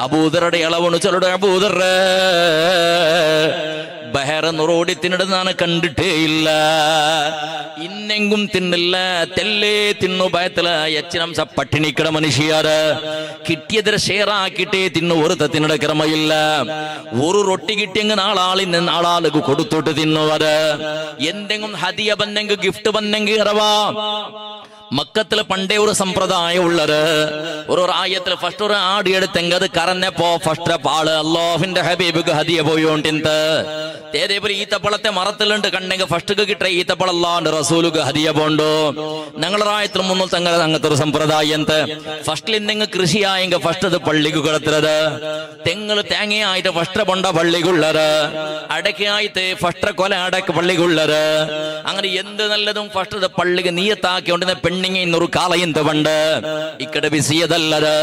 അബൂദറുടെ ഇളവണ് ചെലട അബൂദർ ബഹറ നുറോടി തിന്നിടുന്നാണ് കണ്ടിട്ടേ ഇല്ല ഇന്നെങ്കും തിന്നില്ല തെല്ലേ തിന്നു ഭയത്തില എച്ചിനംസ പട്ടിണിക്കട മനുഷ്യര് കിട്ടിയതിന് ഷെയറാക്കിട്ടേ തിന്നു ഒരു തിന്നിട ക്രമയില്ല ഒരു റൊട്ടി കിട്ടിയെങ്കിൽ നാളാളിൽ നാളാൾക്ക് കൊടുത്തോട്ട് തിന്നുവര് എന്തെങ്കിലും ഹദിയ വന്നെങ്കിൽ ഗിഫ്റ്റ് വന്നെങ്കിൽ ഇറവാ മക്കത്തില് പണ്ടേ ഒരു സമ്പ്രദായം ഉള്ളത് ഒരു ആയത്തിൽ ഫസ്റ്റ് ഒരു ആടി എടുത്തെങ്കിൽ അത് കറന്നപ്പോ ഫസ്റ്റ് പാള് അല്ലാഹുവിന്റെ ഹബീബിക്ക് ഹദിയ പോയോണ്ടിന്ത് തേതേപോലെ ഈത്തപ്പളത്തെ മറത്തിലുണ്ട് കണ്ടെങ്കിൽ ഫസ്റ്റ് കിട്ട ഈത്തപ്പള അല്ലാണ്ട് റസൂലുക്ക് ഹദിയ പോണ്ടോ ഞങ്ങളുടെ ആയത്തിൽ മുന്നിൽ തങ്ങൾ അങ്ങനത്തെ ഒരു സമ്പ്രദായം ഫസ്റ്റിൽ എന്തെങ്കിലും കൃഷിയായെങ്കിൽ ഫസ്റ്റ് അത് പള്ളിക്ക് കിടത്തുന്നത് തെങ്ങള് തേങ്ങയായിട്ട് ഫസ്റ്റ് പൊണ്ട പള്ളിക്കുള്ളത് അടക്കയായിട്ട് ഫസ്റ്റ് കൊല അടക്ക് പള്ളിക്കുള്ളത് അങ്ങനെ എന്ത് നല്ലതും ഫസ്റ്റ് അത് പള്ളിക്ക് നീയത്താക്കിയോണ്ടിരുന്ന പെണ്ണിങ്ങ ഇന്നൊരു കാളയന്ത് പണ്ട് ഇക്കടെ വിസിയതല്ലത്.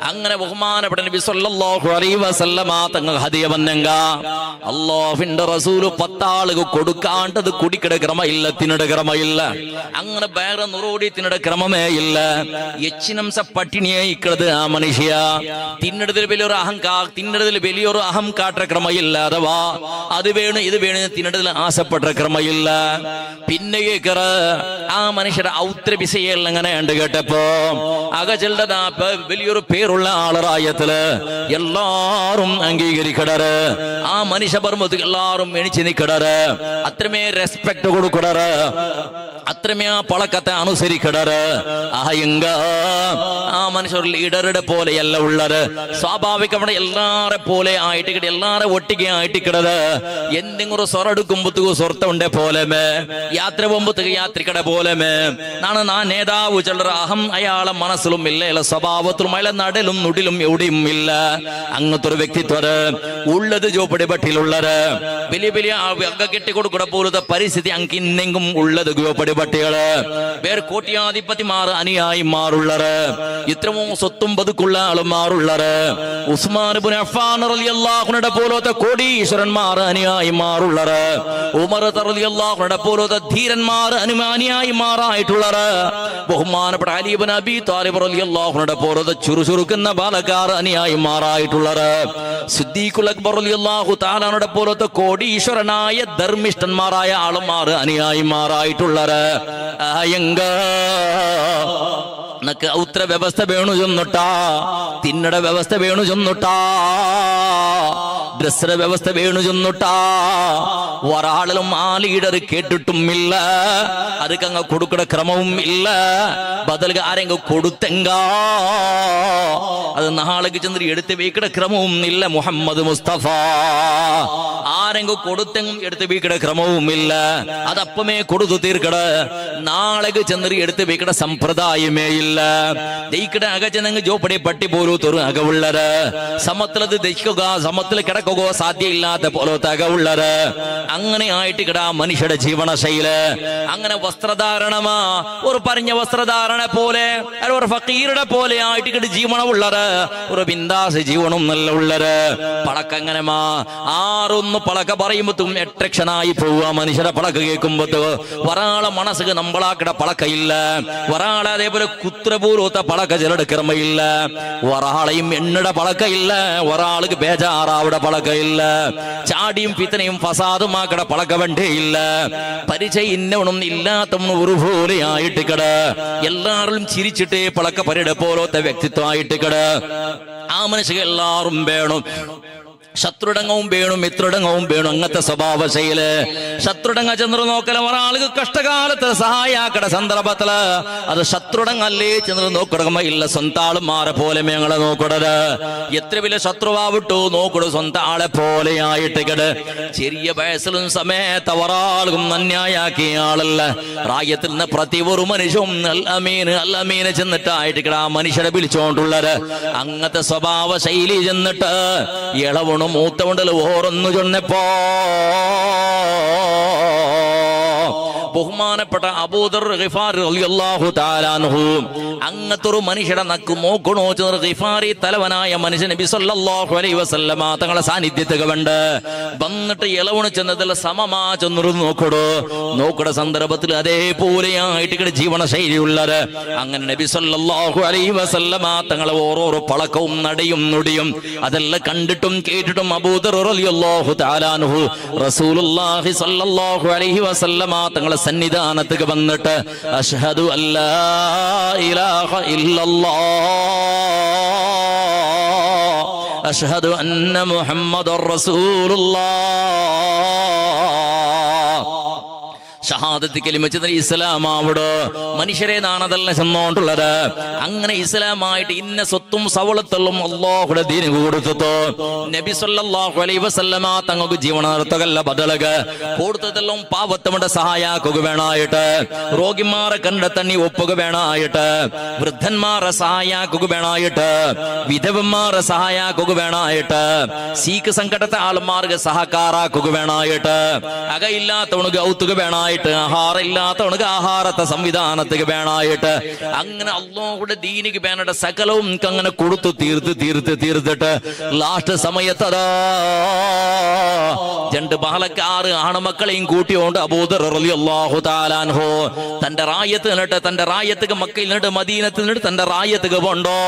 അങ്ങനെ ബഹുമാനപ്പെട്ട നബി സല്ലല്ലാഹു അലൈഹി വസല്ലമ തങ്ങൾ ഹദിയ വന്നെങ്ക അല്ലാഹുവിന്റെ റസൂല് 10 ആളുകൾ കൊടുക്കാണ്ടത് കുടിക്കട ക്രമമില്ല തിന്നിട ക്രമമില്ല അങ്ങനെ വേറെ നുറോടി തിന്നിട ക്രമമേ ഇല്ല എച്ചിനംസ പട്ടിണിയെ ഇക്കടത് ആ മനുഷ്യ തിന്നിടത്തിൽ വലിയൊരു അഹംകാട്ട ക്രമമില്ല അഥവാ അത് വേണം ഇത് വേണം തിന്നിടത്തിൽ ആശപ്പെട്ട ക്രമമില്ല. പിന്നെ കേക്കറ ആ മനുഷ്യരുടെ ഔത്ര വിസയൽ അങ്ങനെ ഉണ്ട് കേട്ടപ്പോ അകചെല്ലതാ വലിയൊരു പേരുള്ള ആളറായത്തില് എല്ലാരും അംഗീകരിക്കടറ് ആ മനുഷ്യ പർമ്മത്തിൽ എല്ലാരും എല്ലാരും എണിച്ച് നിൽക്കടറ്, അത്രമേ റെസ്പെക്ട് കൊടുക്കടറ്, അത്രമേ ആ പളക്കത്തെ അനുസരിക്കടറ്. ആ മനുഷ്യർ ലീഡറുടെ പോലെയല്ല ഉള്ളത്. സ്വാഭാവികമാണ് എല്ലാരെ പോലെ ആയിട്ട് എല്ലാരെ ഒട്ടിಗೆ ആയിട്ടിക്കടത്. എന്തെങ്കിലും സ്വറെടുക്കുമ്പോ സ്വർത്ഥമുണ്ടെ പോലെമേ, യാത്ര പോകുമ്പോ യാത്രിക്കടെ പോലെമേ നാണ് നാ നേതാവ് ചിലർ അഹം അയാളെ മനസ്സിലും ഇല്ല, അയാളെ സ്വഭാവത്തിലും അയാളെ നടലും നുടിലും എവിടെയും ഇല്ല. അങ്ങനത്തെ ഒരു വ്യക്തിത്വം ഉള്ളത് ജോപ്പടി പട്ടിയിലുള്ളത്. വലിയ വലിയ അങ്ക കെട്ടിക്കൊടുക്കുന്ന പോലത്തെ പരിസ്ഥിതി അങ്ക് ഇന്നെങ്കും ഉള്ളത് ജോപ്പടി പട്ടികള്. വേറെ കോട്ടിയാധിപതിമാർ അനുയായിമാരുള്ളത്, ഇത്രയും സ്വത്തും പതുക്കുള്ള ആളുമാരുള്ളത്. ഉസ്മാൻ ഇബ്നു അഫ്ഫാൻ റളിയല്ലാഹു അൻഹു പോലത്തെ കോടീശ്വരന്മാർ അനുയായിമാരുള്ളത്. ഉമർ റളിയല്ലാഹു അൻഹു പോലത്തെ ധീരന്മാർ അനുയായിമാരായിട്ടുള്ളത്. ബഹുമാനപ്പെട്ട അലി ഇബ്നു അബീ ത്വാലിബ് റളിയല്ലാഹു അൻഹു പോലത്തെ ചുറുചുറുക്കുന്ന ബാലക്കാർ അനുയായിമാരായിട്ടുള്ളത്. സിദ്ദീഖുൽ അക്ബർ റളിയല്ലാഹു തആല അൻഹു പോലത്തെ കോടീശ്വരനായ ധർമ്മിഷ്ഠന്മാരായ ആളുമാർ അനുയായിമാരായിട്ടുള്ളത്. നക്ക് ഔത്ര വ്യവസ്ഥ വേണു ചെന്നുട്ടാ, തിന്നട വ്യവസ്ഥ വേണു ചെന്നുട്ടാ, ഡ്രസ്സിന്റെ വ്യവസ്ഥ വേണു ചെന്നുട്ടാ. ഒരാളിലും ആ ലീഡർ കേട്ടിട്ടും ഇല്ല, അതൊക്കെ കൊടുക്കണ ക്രമവും ഇല്ല. ബദൽക്ക് ആരെങ്കിലും കൊടുത്തെങ്ക അത് നാളേക്ക് ചെന്ന് എടുത്ത് വെക്കണ ക്രമവും ഇല്ല. മുഹമ്മദ് മുസ്തഫ ആരെങ്കിലും കൊടുത്തെങ്കും എടുത്ത് വെക്കണ ക്രമവും ഇല്ല. അതപ്പമേ കൊടുത്തു തീർക്കട, നാളേക്ക് ചെന്ന് എടുത്ത് വെക്കണ സമ്പ്രദായമേ ഇല്ല. ദൈക്കട അക ചെന്നെങ്കിൽ ജോപ്പടി പട്ടി പോലൂത്തൊരു അകവുള്ളത്. സമത്തിലത് ദഹിക്കുക, സമത്തിൽ കിടക്കുക സാധ്യ ഇല്ലാത്ത പോലത്തെ അകവുള്ളത്. അങ്ങനെ ആയിട്ട് കിടാ മനുഷ്യരുടെ ജീവന ശൈലി. അങ്ങനെ വസ്ത്രധാരണമാ ഒരു പറഞ്ഞ വസ്ത്രധാരണ പോലെ, ഒരു ഫക്കീറുടെ പോലെ ആയിട്ട് കിട ജീവനമുള്ളത്. ഒരു ബിന്ദാസ് ജീവനും നല്ല ഉള്ളത്. പളക്കങ്ങനെമാ ആറൊന്ന് പളക്ക പറയുമ്പോത്തും എട്രക്ഷനായി പോവുക. മനുഷ്യരെ പളക്ക കേൾക്കുമ്പോ ഒരാളെ മനസ്സിക്ക് നമ്മളാക്കിട പളക്കയില്ല. ഒരാളെ അതേപോലെ കുത്രപൂർവത്തെ പളക്ക ചിലടുക്കറമയില്ല. ഒരാളെയും എണ്ണയുടെ പളക്കയില്ല. ഒരാൾക്ക് ബേജാറാവിടെ പളക്കയില്ല. ചാടിയും ഫിത്തനയും ഫസാദുമാക്കട പളക്ക വേണ്ടേ ഇല്ല. പരിചയം ഇന്നവണും ഇല്ലാത്തവനും ഒരുപോലെ ആയിട്ട് കട. എല്ലാവരും ചിരിച്ചിട്ടേ പളക്ക പരിയുടെ പോലത്തെ വ്യക്തിത്വമായിട്ട് കട. ആ മനുഷ്യർ എല്ലാവരും വേണം. ശത്രുടങ്ങവും വേണം, മിത്രടങ്ങവും വേണം. അങ്ങനത്തെ സ്വഭാവ ശൈലി. ശത്രുടങ്ങ ചന്ദ്ര നോക്കല ഒരാൾക്ക് കഷ്ടകാലത്ത് സഹായാക്കട സന്ദർഭത്തില് അത് ശത്രുടങ്ങല്ലേ ചന്ദ്ര നോക്കിടങ്ങുമ്പോ ഇല്ല. സ്വന്തം ആളുമാരെ പോലെ ഞങ്ങളെ നോക്കിടത്. എത്ര വലിയ ശത്രുവാവിട്ടു നോക്കിട സ്വന്തം ആളെ പോലെ ആയിട്ട് കിട്. ചെറിയ വയസ്സിലും സമയത്ത് ഒരാൾക്കും അന്യായാക്കിയ ആളല്ല. റായത്തിൽ നിന്ന് പ്രതി ഒരു മനുഷ്യവും അല്ലമീന് ചെന്നിട്ടായിട്ട് കിട ആ മനുഷ്യരെ വിളിച്ചോണ്ടുള്ളത്. അങ്ങനത്തെ സ്വഭാവ ശൈലി ചെന്നിട്ട് ഇളവണു മൂത്തവണ്ടല്ലോ ഓറൊന്നു ചൊന്നപ്പോ ബഹുമാനപ്പെട്ട അബൂദർ ഗിഫാരി റളിയല്ലാഹു തആല അൻഹു അങ്ങത്തൊരു മനുഷ്യരെ നക്ക് നോക്കണോ ഗിഫാരി തലവനായ മനുഷ്യൻ നബി സല്ലല്ലാഹു അലൈഹി വസല്ലമ തങ്ങളെ സാന്നിധ്യത്തിൽ കണ്ട് വന്നിട്ട് ഇളവണു ചെന്നതിൽ സമമാ ചെന്നൊരു നോക്കട സന്ദർഭത്തിൽ അതേപോലെയായിട്ട് ജീവന ശൈലിയുള്ളത്. അങ്ങനെ നബി സല്ലല്ലാഹു അലൈഹി വസല്ലമ തങ്ങളെ ഓരോരോ പളക്കവും നടയും നുടിയും അതെല്ലാം കണ്ടിട്ടും കേട്ടിട്ടും അബൂദർ റളിയല്ലാഹു തആല അൻഹു റസൂലുള്ളാഹി സല്ലല്ലാഹു അലൈഹി വസല്ലമ തങ്ങളെ സന്നിധാനത്തേക്ക് വന്നിട്ട് അഷ്ഹദു അല്ലാ ഇലാഹ ഇല്ലല്ലാഹ് അഷ്ഹദു അന്ന മുഹമ്മദർ റസൂലുള്ളാഹ് ഷഹാദത്ത് കലിമ ചെന്ന ഇസ്ലാമാവിടെ മനുഷ്യരെ നാണതല്ല ചെന്നോണ്ടുള്ളത്. അങ്ങനെ ഇസ്ലാമായിട്ട് ഇന്ന സ്വത്തും സവളത്തുള്ളും അല്ലാഹുടെ ദീന് കൊടുത്തു. നബി സല്ലല്ലാഹു അലൈഹി വസല്ലമ തങ്ങൾക്ക് ജീവന നടത്തകല്ല ബദലക കൊടുത്തതെല്ലാം പാവത്തമുടെ സഹായാക്കുക വേണായിട്ട്, രോഗിമാരെ കണ്ടെത്തണ്ണി ഒപ്പുക വേണായിട്ട്, വൃദ്ധന്മാരെ സഹായാക്കുക വേണായിട്ട്, വിധവന്മാരെ സഹായാക്കുക വേണായിട്ട്, സീക്ക് സങ്കടത്തെ ആൾമാർക്ക് സഹകാരാക്കുക വേണായിട്ട്, അകയില്ലാത്തവണക്ക് ഔത്തുക വേണായിട്ട്, ആഹാരം ഇല്ലാത്തവണക്ക് ആഹാരത്തെ സംവിധാനത്തേക്ക് വേണായിട്ട്, അങ്ങനെ അല്ലാഹുവിന്റെ ദീനിക്ക് വേണ്ട സകലവും അങ്ങനെ കൊടുത്തു തീർത്തിട്ട് ലാസ്റ്റ് സമയത്തതാ രണ്ട് ബാലക്കാറ് ആണുമക്കളെയും കൂട്ടിയോണ്ട് അബൂദർ റളിയല്ലാഹു തആല അൻഹു തന്റെ റായത്ത് നിന്നിട്ട് തന്റെ റായത്തുക്ക് മക്കയിൽ നിന്നിട്ട് മദീനത്തിൽ നിന്നിട്ട് തന്റെ റായത്തുക്ക് പോണ്ടോ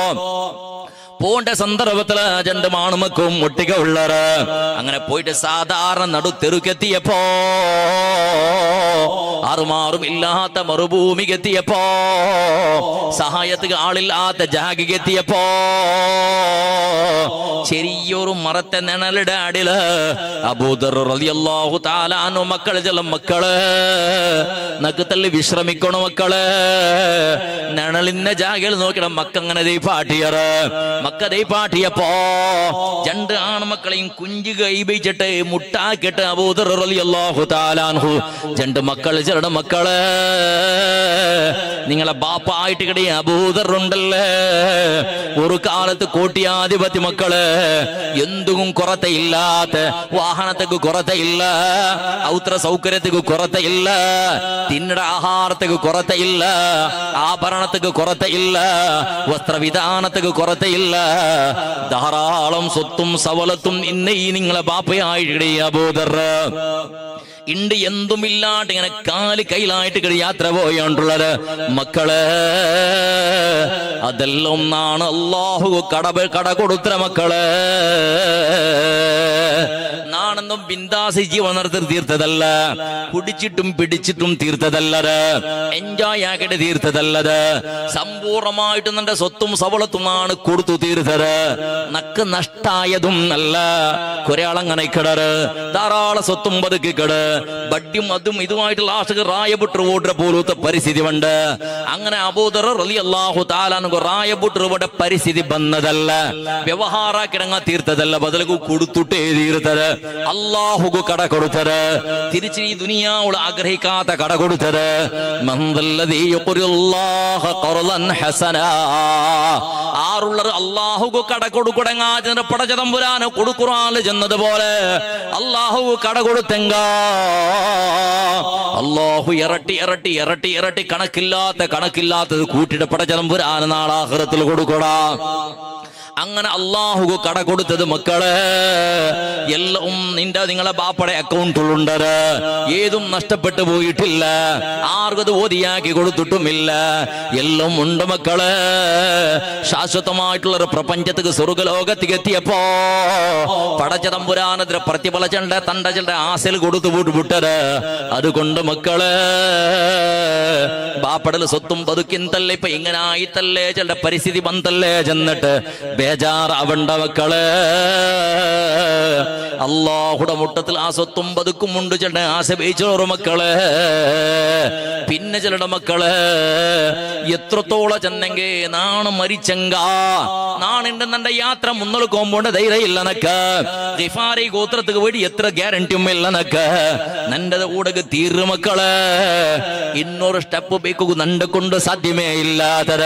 പോണ്ട സന്ദർഭത്തില് രണ്ട് ആണുമക്കും ഒട്ടിക ഉള്ളത്. അങ്ങനെ പോയിട്ട് സാധാരണ നടുത്തെറുക്കെത്തിയപ്പോ ആറുമാറും ഇല്ലാത്ത മറുഭൂമിക്കെത്തിയപ്പോ സഹായത്തിന് ആളില്ലാത്ത ജാഗിക്കെത്തിയപ്പോ ചെറിയൊരു മരത്തെ നിഴലിടെ അടിയില് അബൂദർ റളിയല്ലാഹു തആല അൻഹു മക്കള് ചില മക്കള് നഖത്തല്ലി വിശ്രമിക്കണു മക്കള് നിഴലിന്റെ ജാഗയിൽ നോക്കിട മക്കങ്ങനെ ദൈപാട്ടിയറ് മക്ക ദൈപാട്ടിയപ്പോ രണ്ട് ആൺമക്കളെയും കുഞ്ചു കൈപിച്ചിട്ട് മുട്ടാക്കിട്ട് അബൂദർ റളിയല്ലാഹു തആല അൻഹു രണ്ട് മക്കള് ചെറുടെ മക്കള് നിങ്ങളെ ബാപ്പ ആയിട്ട് കിട്ടിയ അബൂദർ ഉണ്ടല്ലേ ഒരു കാലത്ത് കോട്ടിയാധിപത്യ മക്കള് എന്തും കൊറത്തയില്ലാത്ത വാഹനത്തേക്ക് കൊറത്തയില്ല ഔത്ര സൗകര്യത്തേക്ക് കൊറത്തയില്ല തിന്നട ആഹാരത്തേക്ക് കൊറത്തയില്ല ആഭരണത്തേക്ക് കൊറത്തയില്ല വസ്ത്രവിധാനത്തേക്ക് കൊറത്തയില്ല ധാരാളം സ്വത്തും സവലത്തും ഇന്ന് ഈ നിങ്ങളെ ബാപ്പയായിട്ട് അബൂദർ ഇണ്ട് എന്തുമില്ലാണ്ട് ഇങ്ങനെ കാല് കയ്യിലായിട്ട് യാത്ര പോയിട്ടുള്ളത് മക്കള് അതെല്ലാം ഒന്നാണ് അല്ലാഹു കട കൊടുത്ത മക്കള് നാണെന്നും ബിന്ദാസി ജീവൻ നടത്തി തീർത്തതല്ല കുടിച്ചിട്ടും പിടിച്ചിട്ടും തീർത്തതല്ലത് എൻജോയ് ആക്കിയിട്ട് തീർത്തതല്ലത് സമ്പൂർണമായിട്ട് നിന്റെ സ്വത്തും സവളത്തും ആണ് കൊടുത്തു തീർത്തത് നക്ക് നഷ്ടായതും അല്ല കുറെ ആളങ്ങനെ കിടറ് ധാരാളം സ്വത്തും പതുക്കി കിട് ബഡ്യും അതും ഇതുമായിട്ടുള്ള ആശക റായപുട്ടർ വോട്ടർ പോലത്തെ പരിസ്ഥിതി ഉണ്ട് അങ്ങനെ അബൂദർ റളിയല്ലാഹു തആല അൻഹു റായപുട്ടറുടെ പരിസ്ഥിതി വന്നതല്ല വ്യവഹാര കിടങ്ങ തീർത്തതല്ല ബദലു കൊടുത്തുട്ടേ തീർത്തത് അല്ലാഹുക്ക് കട കൊടുത്തത് തിരിച്ച് ഈ ദുനിയാവുള്ള ആഗ്രഹിക്കാത്ത കട കൊടുത്തത് മൻദല്ലദീ യുഖ്രില്ലാഹ ഖർളൻ ഹസനാ ആറുള്ളർ അല്ലാഹുക്ക് കട കൊടുക്കടങ്ങാ പടചതമ്പുരാന് കൊടുക്കുറാല് ചെന്നതുപോലെ അല്ലാഹു കട കൊടുത്തെങ്ക അല്ലാഹു ഇരട്ടി ഇരട്ടി ഇരട്ടി ഇരട്ടി കണക്കില്ലാത്തത് കൂട്ടിയിട്ട് പടചതമ്പുരാന് നാളാഖിറത്തിൽ കൊടുക്കടാ അങ്ങനെ അല്ലാഹു കട കൊടുത്തത് മക്കളെ എല്ലാം നിങ്ങളെ ബാപ്പയുടെ അക്കൗണ്ടിലുണ്ടത് ഏതും നഷ്ടപ്പെട്ടു പോയിട്ടില്ല ആർക്കത് ഓതിയാക്കി കൊടുത്തിട്ടുമില്ല എല്ലാം ഉണ്ട് മക്കളെ ശാശ്വതമായിട്ടുള്ള ഒരു പ്രപഞ്ചത്തിക്ക് സ്വർഗലോകത്തേക്ക് എത്തിയപ്പോ പടച്ചതമ്പുരാനത്തിന് പ്രതിഫലച്ചണ്ട തന്റെ ചില ആശയിൽ കൊടുത്തു വിട്ടത് അതുകൊണ്ട് മക്കളെ ബാപ്പടൽ സ്വത്തും പതുക്കിന്തല്ലേ ഇപ്പൊ ഇങ്ങനെ ആയിത്തല്ലേ ചില പരിസ്ഥിതി വന്നല്ലേ ചെന്നിട്ട് ബേജാറാവണ്ട മക്കള് അല്ലാഹുടെ മുട്ടത്തിൽ ആ സ്വത്തും പതുക്കും ഉണ്ട് ചില ആശ ബേച്ചോറ് മക്കള് പിന്നെ ചിലരുടെ മക്കള് എത്രത്തോളം ചെന്നെങ്കിൽ നാണ് മരിച്ചെങ്ക നാണിന്റെ നന്റെ യാത്ര മുന്നോട്ട് പോകുമ്പോണ്ട് ധൈര്യമില്ലനക്ക് ഗിഫാരി ഗോത്രത്തിക്ക് വേണ്ടി എത്ര ഗ്യാരണ്ടിയും ഇല്ലനക്ക് നന്റെ കൂടെ തീരു മക്കള് ಇನ್ನೊರು ಸ್ಟೆಪ್ ಬೇಕು ನಂಡಕೊಂಡು ಸಾಧ್ಯವೇ ಇಲ್ಲದರ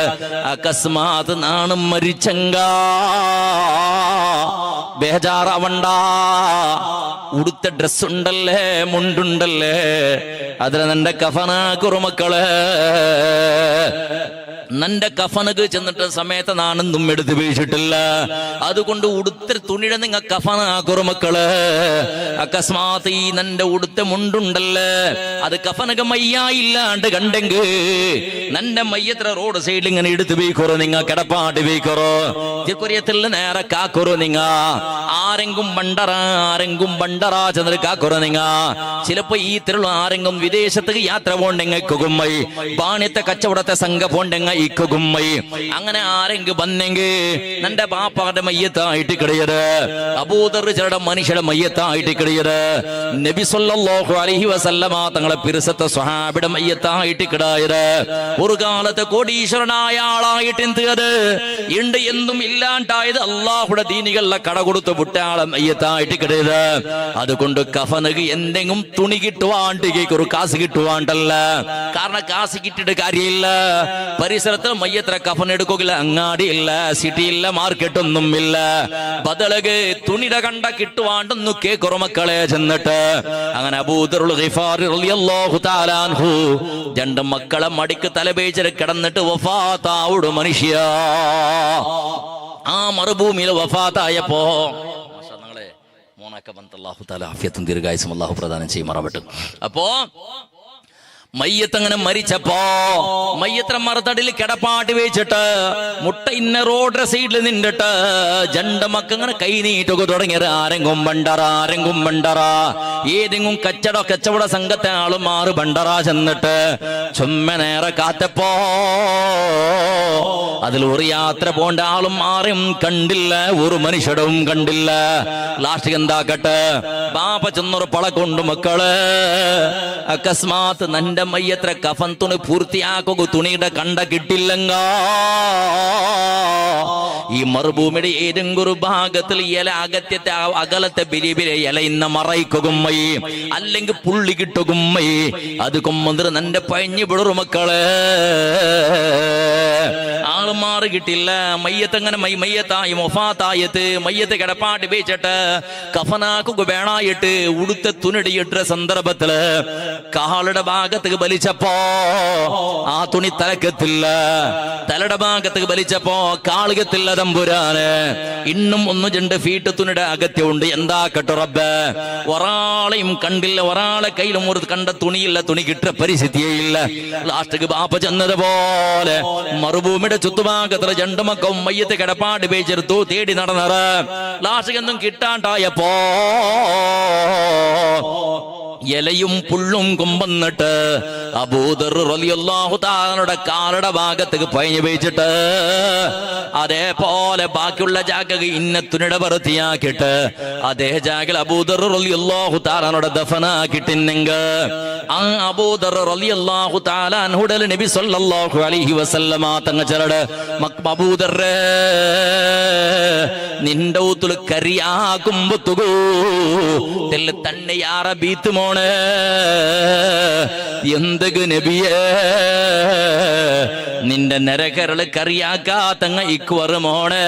ಅಕಸ್ಮಾತ್ ನಾನು ಮರಿಚಂಗ ಬೇಜಾರವಂಡ ಉಡುತ್ತ ಡ್ರೆಸ್ ಉಂಡಲ್ಲೇ ಮುಂಡುಂಡಲ್ಲೇ ಅದರ ನಂಡ ಕಫನ ಕುರುಮಕ್ಕಳೇ നന്റെ കഫനക്ക് ചെന്നിട്ട് സമയത്ത് നാണെന്നും എടുത്ത് വീഴ്ചിട്ടില്ല അതുകൊണ്ട് ഉടുത്ത തുണിയുടെ നിങ്ങ കഫനാക്കുറു മക്കള് അകസ്മാത്ത് ഈ നന്റെ ഉടുത്ത മുണ്ടുണ്ടല്ലേ അത് കഫനക്ക് മയ്യായില്ലാണ്ട് കണ്ടെങ്കിൽ നന്റെ മയ്യത്ര റോഡ് സൈഡിൽ ഇങ്ങനെ എടുത്ത് വീക്കറോ നിങ്ങ കിടപ്പാട്ട് വീക്കറോ കൊറിയത്തിൽ നേരെ കാക്കുറോ നിങ്ങ ആരെങ്കും ബണ്ടറ ചെന്നിട്ട് കാക്കുറോ നിങ്ങ ചിലപ്പോ ഈ തിരുള ആരെങ്കും വിദേശത്തേക്ക് യാത്ര പോണ്ടെങ്കിൽ കുകുമ്മൈ ബാണ്യത്തെ കച്ചവടത്തെ സംഘ പോണ്ടെങ്ക ഇക്കുമ്മൈ അങ്ങനെ ആരെങ്കിലും വന്നെങ്കിൽ നന്റെ ബാപ്പാന്റെ മയ്യത്തായിട്ട് കിടയത് അബൂദർ ചിലരുടെ മനുഷ്യരുടെ മയ്യത്തായിട്ട് കിടയത് നബി സല്ലല്ലാഹു അലൈഹി വസല്ലമ തങ്ങളെ പിറസത്തെ സ്വഹാബിയുടെ മയ്യത്തായിട്ട് കിടായത് ഒരു കാലത്ത് കോടീശ്വരനായ ആളായിട്ട് എന്ത് ഉണ്ട് എന്തും ഇല്ലാണ്ടായത് അള്ളാഹുടെ ദീനികളിലെ കട കൊടുത്ത് വിട്ടാളെ മയ്യത്തായിട്ട് കിടയത് അതുകൊണ്ട് കഫനക്ക് എന്തെങ്കിലും തുണി കിട്ടുവാണ്ട് ഒരു കാശ് കിട്ടുവാണ്ടല്ല കാരണം കാശ് കിട്ടിയിട്ട് കാര്യമില്ല പരിസരത്തിൽ മയ്യത്ര കഫൻ എടുക്കില്ല അങ്ങാടി ഇല്ല സിറ്റി ഇല്ല മാർക്കറ്റ് ഒന്നും ഇല്ല ബദലക് തുണിയുടെ കണ്ട കിട്ടുവാണ്ടെന്നു കേക്കുറ മക്കളെ ചെന്നിട്ട് അങ്ങനെ അബൂദറുൽ ഗിഫാരി റളിയല്ലാഹു തആല അൻഹു രണ്ട് മക്കളെ മടിക്ക് തലപേച്ചിട്ട് കിടന്നിട്ട് വഫാത്താവുടു മനുഷ്യ ആ മറുഭൂമിയിൽ വഫാത്തായപ്പോ നിങ്ങളെ മോനൊക്കെ ബന്ധ അല്ലാഹു തആല ആഫിയത്തും ദീർഘായുസ്സും അല്ലാഹു പ്രദാനം ചെയ്യുമാറാവട്ടെ. അപ്പോ മയ്യത്തങ്ങനെ മരിച്ചപ്പോ മയ്യത്ര മറുതടിൽ കിടപ്പാട്ടി വെച്ചിട്ട് മുട്ട ഇന്ന റോഡ് സൈഡിൽ നിന്നിട്ട് ജണ്ട മക്കങ്ങനെ കൈ നീട്ടൊക്കെ തുടങ്ങിയത് ആരെങ്കും ബണ്ടറ ഏതെങ്കിലും കച്ചവട സംഘത്തെ ആള് മാറ് ബണ്ടറ ചെന്നിട്ട് ചുമ്മനേറെ കാത്തപ്പോ അതിൽ ഒരു യാത്ര പോണ്ട ആളും ആരും കണ്ടില്ല, ഒരു മനുഷ്യടവും കണ്ടില്ല. ലാസ്റ്റ് എന്താക്കട്ടെ, ബാപ്പ ചെന്നൊരു പള കൊണ്ട് മക്കള് അക്കസ്മാത്ത് നന്റെ മയ്യത്ര കഫൻ തുണി പൂർത്തിയാക്കുക തുണിയുടെ കണ്ട കിട്ടില്ലങ്ക ഈ മറുഭൂമിയുടെ ഏതെങ്കിലും ഒരു ഭാഗത്തിൽ ഇല അകത്യത്തെ അകലത്തെ ബിരിബിരെ ഇല ഇന്ന മറയ്ക്കുമൈ അല്ലെങ്കിൽ പുള്ളി കിട്ടുകുമ്മൈ അത് കൊമ്മന്തിർ നന്റെ പഴഞ്ഞു വിടറു മക്കള് ആള് മാറി കിട്ടില്ല. മയ്യത്തങ്ങനെ മയ്യത്തായി മൊഫാത്തായത്ത് മയ്യത്ത് കിടപ്പാട്ട് വെച്ചിട്ട് കഫനാക്കുക വേണായിട്ട് ഉടുത്ത തുണിടിയിട്ട സന്ദർഭത്തില് കാളുടെ ഭാഗത്തേക്ക് വലിച്ചപ്പോ ആ തുണി തലക്കത്തില്ല, തലയുടെ ഭാഗത്തേക്ക് വലിച്ചപ്പോ കാളുകത്തില്ല തമ്പുരാന്. ഇന്നും 1-2 ഫീറ്റ് തുണിയുടെ അകത്യമുണ്ട്. എന്താക്കട്ടെ റബ്ബ്, ഒരാളെയും കണ്ടില്ല, ഒരാളെ കയ്യിലും ഒരു കണ്ട തുണിയില്ല, തുണി കിട്ടുന്ന പരിസ്ഥിതിയില്ല. ലാസ്റ്റ് ബാപ്പ ചെന്നതുപോലെ മറുഭൂമിയുടെ ചുറ്റുഭാഗത്തുള്ള 2 മക്കളും മയ്യത്തെ കിടപ്പാട് വെച്ചെടുത്തു തേടി നടന്നറ്. ലാസ്റ്റ് ഒന്നും കിട്ടാണ്ടായപ്പോ ഇലയും പുള്ളും കൊമ്പന്നിട്ട് അബൂദർ റളിയല്ലാഹു തആലയുടെ കാലുടെ ഭാഗത്തേക്ക് പയഞ്ഞു വെച്ചിട്ട് അതേപോലെ ബാക്കിയുള്ള ജാഗ ഇന്നത്തുനിടെ വൃത്തിയാക്കിയിട്ട് അതേ ജാഗിൽ അബൂദർ റളിയല്ലാഹു തആലയുടെ ദഫനാക്കിട്ടിന്നെങ്കിൽ ആ അബൂദർ റളിയല്ലാഹു തആല അൻഹുടൽ നബി സല്ലല്ലാഹു അലൈഹി വസല്ലമ തങ്ങൾ ചരട് അബൂദർ നിന്റെ ഊത്തുൽ കരിയാകുമ്പത്തുകൂ തെല്ല് തന്നെ യാറ ബീത്ത് മോണേ എന്തൊക്കെ നബിയേ നിന്റെ നരകരള് കറിയാക്കാത്തങ്ങ ഇക്കുവറ് മോണേ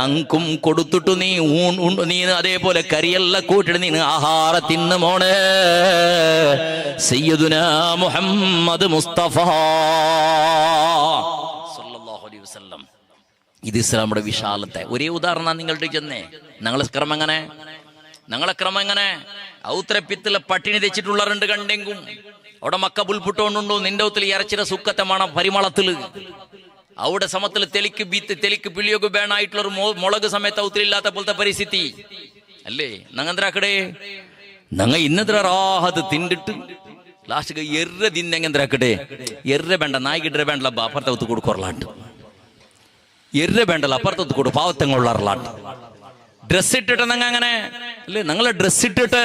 അങ്കും കൊടുത്തിട്ടു നീ നീ അതേപോലെ കരിയല്ല കൂട്ടിട്ട് നീ ആഹാര തിന്ന് മോണേ സയ്യിദുനാ മുഹമ്മദ് മുസ്തഫ സല്ലല്ലാഹു അലൈഹി വസല്ലം. ഇത് ഇസ്ലാമിയുടെ വിശാലത്തെ ഒരേ ഉദാഹരണം നിങ്ങളുടെ ചെന്നേ. ഞങ്ങളെ ക്രമം എങ്ങനെ ഔത്രപ്പിത്തിലെ പട്ടിണി തെച്ചിട്ടുള്ളവരുണ്ട് കണ്ടെങ്കും അവിടെ മക്ക പുൽപുട്ടോണ്ടുണ്ടോ നിന്റെ ഒത്തിൽ ഇറച്ചിര സുക്കത്തമാണ് പരിമളത്തില് അവിടെ സമത്തിൽ തെലിക്ക് പിളിയൊക്കെ വേണായിട്ടുള്ളൊരു മുളക് സമയത്ത് ഔത്തിലില്ലാത്ത പോലത്തെ പരിസ്ഥിതി അല്ലേ. നങ്ങന്തരാക്കടേ നങ്ങ ഇന്നത്ര റാഹത്ത് തിണ്ടിട്ട് ലാസ്റ്റ് എറ തിന്നെങ്കന്തരാക്കട്ടെ എറ വേണ്ട നായിക്കിട്ട വേണ്ടല്ല അപ്പുറത്തെ ഒത്ത് കൊടുക്കറലാണ്ട് എറ വേണ്ടല്ല അപ്പുറത്ത് ഒത്ത് കൊടു പാവത്തങ്ങളുള്ളാണ്ട് ഡ്രസ് ഇട്ടിട്ട് നങ്ങ അങ്ങനെ അല്ലേ. ഞങ്ങളെ ഡ്രസ് ഇട്ടിട്ട്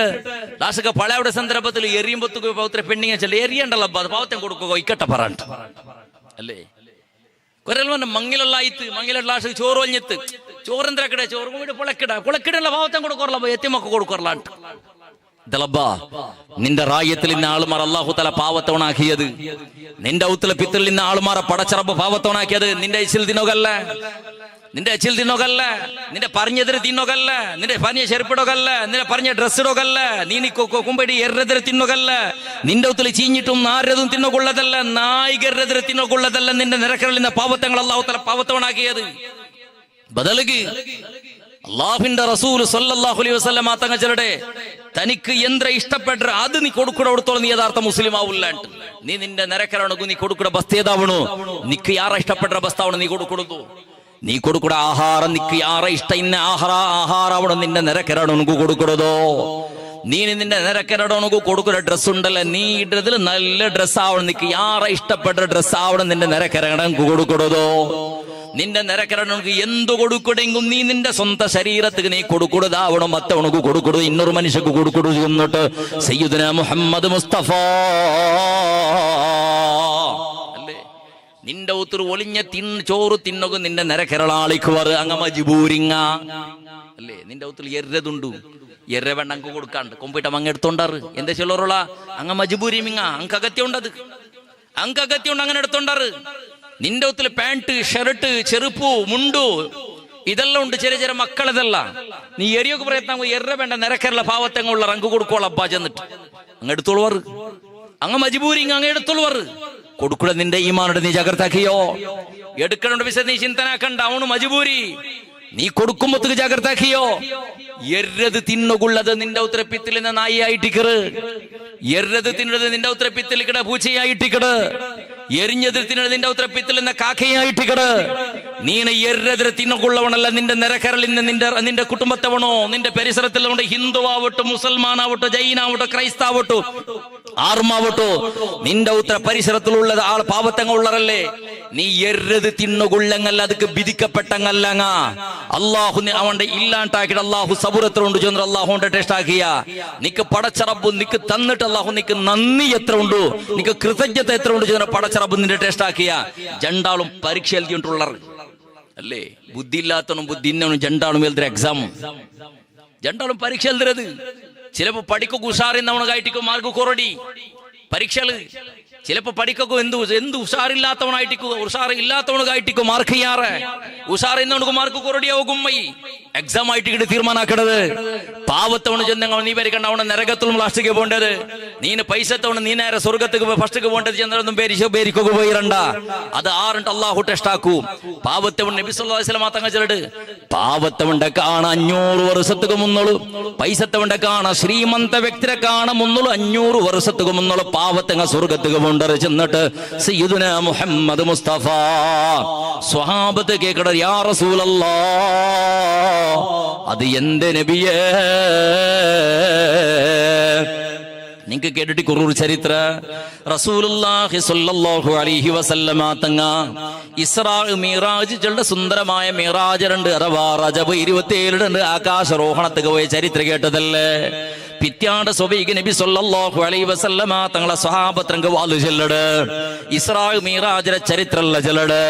ലാസ്റ്റൊക്കെ പഴയുടെ സന്ദർഭത്തിൽ എറിയുമ്പോ പൗത്ര പെണ്ണിങ്ങ ചെല്ല എറിയണ്ടല്ലോ പാവത്തം കൊടുക്കുക ഇക്കട്ട പറണ്ട് അല്ലേ. കൊരൽ മങ്ങിലുള്ളായിത്ത് മങ്ങിലുള്ള ലാസ്റ്റ് ചോറ് വഞ്ഞിത്ത് ചോറെന്തരക്കട ചോറ് കൂടി പുളക്കിടല്ല പാവത്തം കൊടുക്കറല്ല എത്തിമൊക്കെ കൊടുക്കറലാണ്ട് ദലബാ നിന്റെ റായത്തിൽ ഇന്ന ആളുമാർ അല്ലാഹു തആല പാവത്തോണാക്കിയത് നിന്റെ ഔത്തല പിത്തിൽ ഇന്ന ആളുമാർ പടച്ചറബ് പാവത്തോണാക്കിയത് നിന്റെ ഇസിൽ ദിനോകല്ല നിന്റെ അച്ചിൽ തിന്നോകല്ല നിന്റെ പറഞ്ഞെതിരെ തിന്നോകല്ല നിന്റെ പറഞ്ഞ ചെരുപ്പിടോകല്ല നിന്റെ പറഞ്ഞ ഡ്രസ്സിടോകല്ല നീ കുമ്പടി എറെതിരെ തിന്നോകല്ല നിന്റെ ഒത്തിരി ചീഞ്ഞിട്ടും ആരതും തിന്നോകൊള്ളതല്ല നായികരെതിരെ തിന്നോകൊള്ളതല്ല നിന്റെ നിരക്കറിൽ നിന്ന് പാവത്തങ്ങൾ അല്ലാഹു തആല പാവത്തോണാക്കിയത് ബദലുകി അല്ലാഹുവിന്റെ റസൂൽ സല്ലല്ലാഹു അലൈഹി വസല്ലം തങ്ങൾ ചരുടെ തനിക്ക് എന്ത്ര ഇഷ്ടപ്പെട്ട അത് നീ കൊടുക്കടത്തോളം നീ യഥാർത്ഥ മുസ്ലിം ആവില്ലാണ്ട് നീ നിന്റെ നിരക്കരണു നീ കൊടുക്കുന്ന ബസ്തേതാവണു നിക്ക് യാറ ഇഷ്ടപ്പെട്ട ബസ്താവണു നീ കൊടുക്കുന്നു നീ കൊടുക്കൂട ആഹാരം നിക്ക് യാറ ഇഷ്ട ഇന്ന ആഹാരം നിന്റെ നിരക്കരണു കൊടുക്കണതോ നീ നിന്റെ നിരക്കരണു കൊടുക്കുന്ന ഡ്രസ് ഉണ്ടല്ലോ നീ ഇടതിൽ നല്ല ഡ്രസ് ആവണം നിക്ക് യാറ ഇഷ്ടപ്പെട്ട ഡ്രസ് ആവണം നിന്റെ നിരക്കരണം കൊടുക്കണതോ നിന്റെ നിരക്കരണക്ക് എന്തു കൊടുക്കണെങ്കും നീ നിന്റെ സ്വന്തം ശരീരത്തിന് നീ കൊടുക്കുന്നതാവണം മറ്റവണക്ക് കൊടുക്കരുത് ഇന്നൊരു മനുഷ്യക്ക് കൊടുക്കരുത് എന്നിട്ട് സയ്യിദുനാ മുഹമ്മദ് മുസ്തഫ അല്ലേ. നിന്റെ ഒത്തിരി ഒളിഞ്ഞ ചോറ് തിന്നൊക്കെ നിന്റെ നിരക്കരളാളിക്ക് വറ് അങ്ങ മജിബൂരിങ്ങ അല്ലേ. നിന്റെ ഒത്തിരി എറതുണ്ടു എറ വേണ്ട അങ്ക് കൊടുക്കാണ്ട് കൊമ്പിട്ട അങ്ങ് എടുത്തോണ്ടാറ് എന്താ ചെല്ലോറുള്ള അങ്ങ മജിബൂരിമിങ്ങ അങ്ക് അകത്യമുണ്ടത് അങ്കകത്യമുണ്ട് അങ്ങനെ എടുത്തോണ്ടാറ്. നിന്റെ ഒത്തിൽ പാന്റ് ഷർട്ട് ചെറുപ്പു മുണ്ടു ഇതെല്ലാം ഉണ്ട് ചെറിയ ചെറിയ മക്കളതല്ല നീ എരിയൊക്കെ പ്രയത്നം എറ വേണ്ട നിരക്കരല പാവത്തങ്ങളുള്ള റങ്ക് കൊടുക്കോള അബ്ബാ ചെന്നിട്ട് അങ്ങ് എടുത്തോളുവർ അങ്ങ് മജിബൂരിങ് അങ്ങ് എടുത്തോളുവർ കൊടുക്കൂടെ നിന്റെ ഈമാനോട് നീ ജാഗ്രതാക്കിയോ എടുക്കണോണ്ട് വിശ നീ ചിന്തനാക്കണ്ട അവണ് മജിബൂരി നീ കൊടുക്കുമ്പോ ജാഗ്രതാക്കിയോ. എരത് തിന്നുകൊള്ളത് നിന്റെ ഉത്തരപ്പിത്തിൽ നായിയായിട്ടിക്കറ്, എരത് തിന്നത് നിന്റെ ഉത്തരപ്പിത്തിൽ കിട പൂച്ചയായിട്ടിക്കട്, എരിഞ്ഞത് തിന്നത് നിന്റെ ഉത്തരപ്പിത്തിൽ കാക്കയായിട്ടിക്കട്. നീന എരതിരെ തിന്നുകൊള്ളവണല്ല നിന്റെ നിരക്കരളിൽ നിന്റെ കുടുംബത്തവണോ നിന്റെ പരിസരത്തിലുണ്ട്. ഹിന്ദു ആവട്ടോ, മുസൽമാനാവട്ടോ, ജൈനാവട്ടോ, ക്രൈസ്താവട്ടോ, ആർമാവട്ടോ, നിന്റെ ഉത്തര പരിസരത്തിലുള്ളത് ആൾ പാവത്തങ്ങ ഉള്ളറല്ലേ. നീ എരത് തിന്നുകൊള്ളങ്ങല്ല, അതൊക്കെ വിധിക്കപ്പെട്ടങ്ങല്ലങ്ങ. അള്ളാഹു അവന്റെ ഇല്ലാണ്ടാക്കിട്ട് അള്ളാഹു സബുരത്തിലുണ്ട് ചെന്ന് അള്ളാഹുന്റെ ടേസ്റ്റ് ആക്കിയ നിക്ക് പടച്ചറബ് നിക്ക് തന്നിട്ട് അള്ളാഹു നിക്ക് നന്ദി എത്ര ഉണ്ടോ, നിക്ക് കൃതജ്ഞത എത്ര ഉണ്ട് ചെന്ന് പടച്ചറബ് നിന്റെ ടേസ്റ്റ് ആക്കിയ. ജണ്ടാളും പരീക്ഷ എഴുതിയിട്ടുള്ളർ അല്ലേ. ബുദ്ധി ഇല്ലാത്തവനും ബുദ്ധി ഇന്നവനും ജണ്ടാളും എഴുതുന്ന എക്സാം, ജണ്ടാളും പരീക്ഷ എഴുതരുത്. ചിലപ്പോ പഠിക്കും ഉഷാറിന്നവണായിട്ടിക്കും മാർക്ക് കുറടി പരീക്ഷകള്. ചിലപ്പോ പഠിക്കും എന്ത് ഉഷാറില്ലാത്തവനായിട്ടിക്കും ഉഷാറില്ലാത്തവണായിട്ടിക്കും മാർക്ക് ചെയ്യാറ്. ഉഷാറിന്നവനക്ക് മാർക്ക് കുറടിയാവും. എക്സാം ആയിട്ട് തീരുമാനാക്കണത്. പാവത്തവണ് ചെന്നങ്ങൾ നീ പരിക്കണ്ട അവനെ നരകത്തിലും ലാസ്റ്റിക്ക് പോകേണ്ടത്. നീന് പൈസത്തവണ് നീ നേരെ സ്വർഗത്തേക്ക് ഫസ്റ്റ്ക്ക് പോകേണ്ടത്. ചെന്നൊന്നും പേരിക്കൊക്കെ പോയിരണ്ട. അത് ആറുണ്ട് അള്ളാഹു ടെസ്റ്റാക്കൂ. പാവത്തവൺ നബി സല്ലല്ലാഹു അലൈഹി വസല്ലം തങ്ങൾ ചെല്ലട് പാവത്തവന്റെ കാണ 500 വർഷத்துக்கு മുന്നോളൂ, പൈസത്തവന്റെ കാണ ശ്രീമന്ത വ്യക്തിരെ കാണ മുന്നോളൂ 500 വർഷத்துக்கு മുന്നോളൂ പാവത്തങ്ങ സ്വർഗത്തേക്ക് പോകേണ്ടത്. ചെന്നിട്ട് സയ്യിദുനാ മുഹമ്മദ് മുസ്തഫ സ്വഹാബത്ത് കേക്കട യാ റസൂലല്ലാഹ് അത് എന്റെ നബിയേ. നിങ്ങൾക്ക് കേട്ടിട്ട് കുറൂർ ചരിത്ര റസൂലുള്ളാഹി സ്വല്ലല്ലാഹു അലൈഹി വസല്ലമ തങ്ങ ഇസ്രാ മിറാജ് ചെണ്ട സുന്ദരമായ മിറാജ് രണ്ട് അഥവാ റജബ് 27 ആകാശരോഹണത്തിന് പോയ ചരിത്ര കേട്ടതല്ലേ. പിത്യാണ്ട് സ്വബീക് നബി സല്ലല്ലാഹു അലൈഹി വസല്ലമ തങ്ങളെ സ്വഹാബത്രങ്ക് വാല് ചെല്ലട് ഇസ്രാ മിറാജിലെ ചരിത്രല്ല ചെല്ലട്.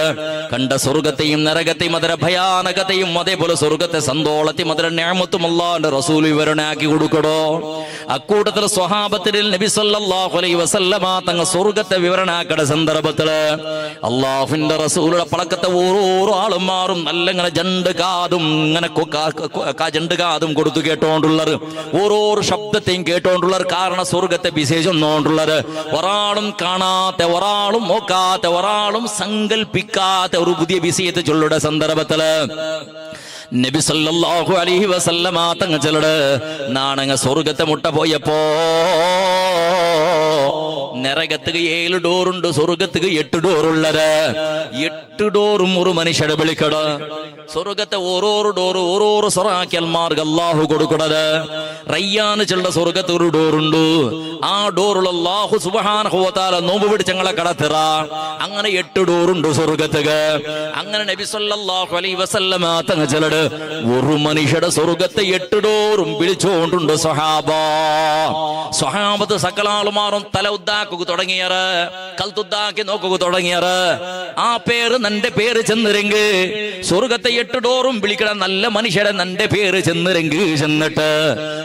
കണ്ട സ്വർഗത്തെയും നരകത്തെയും അതിരെ ഭയാനകത്തെയും അതേപോലെ സ്വർഗത്തെ സന്തോളത്തെയും അതിരെ നിഅമത്തും അല്ലാഹുവിന്റെ റസൂൽ വിവരണാക്കി കൊടുക്കടോ. അക്കൂട്ടത്തിൽ സ്വഹാബത്തിൽ നബി സല്ലല്ലാഹു അലൈഹി വസല്ലമ തങ്ങൾ സ്വർഗത്തെ വിവരണാക്കട സന്ദർഭത്തില് അള്ളാഹുവിന്റെ റസൂലുടെ പളക്കത്തെ ഓരോ ആളും മാറും നല്ല ജണ്ട് കാതും ഇങ്ങനെ ജണ്ട് കാതും കൊടുത്തു കേട്ടോണ്ടുള്ളത്, ഓരോ ശബ്ദത്തെയും കേട്ടോണ്ടുള്ളത്. കാരണം സ്വർഗത്തെ വിശേഷിച്ചുകൊണ്ടുള്ളത് ഒരാളും കാണാത്ത, ഒരാളും നോക്കാത്ത, ഒരാളും സങ്കല്പിക്കാത്ത ഒരു പുതിയ വിഷയത്തെ ചൊല്ലുടെ സന്ദർഭത്തില് നബി സല്ലല്ലാഹു അലൈഹി വസല്ലമ തങ്ങൾ ചെല്ലട് നാണങ്ങ സ്വർഗത്തെ മുട്ട പോയപ്പോ നരകത്തുക്ക് 7 ഡോറുണ്ട്, സ്വർഗത്തുക്ക് 8 ഡോറുള്ളത്. 8 ഡോറും ഒരു മനുഷ്യരെ വിളിക്കട. സ്വർഗത്തെ ഓരോരോ ഡോറ് ഓരോരോ സൊറാക്കിയൽമാർക്ക് അള്ളാഹു കൊടുക്കണത്. റയ്യാന് ചെള്ള സ്വർഗത്ത് ഒരു ഡോറുണ്ട്. ആ ഡോറുള്ള അള്ളാഹു സുബ്ഹാനഹു വ തആല നോമ്പ് പിടിച്ചങ്ങളെ കടത്തിറ. അങ്ങനെ 8 ഡോറുണ്ട് സ്വർഗത്തുക്ക്. അങ്ങനെ നബി സല്ലല്ലാഹു അലൈഹി വസല്ലമ തങ്ങൾ ചെല്ലട് ഒരു മനുഷ്യരുടെ സ്വർഗത്തെ 8 ഡോറും വിളിച്ചോണ്ടുണ്ട് സ്വഹാബത്ത് സകലാളുമാറും തല ഉദ്ദാക്കുക തുടങ്ങിയറ്, കൽത്തുദ്ദാക്കി നോക്കുക തുടങ്ങിയറ്. ആ പേര് നന്റെ പേര് ചെന്നിരെങ്ക് സ്വർഗത്തെ 8 ഡോറും വിളിക്കണ നല്ല മനുഷ്യരെ നന്റെ പേര് ചെന്നിരെങ്ക് ചെന്നിട്ട്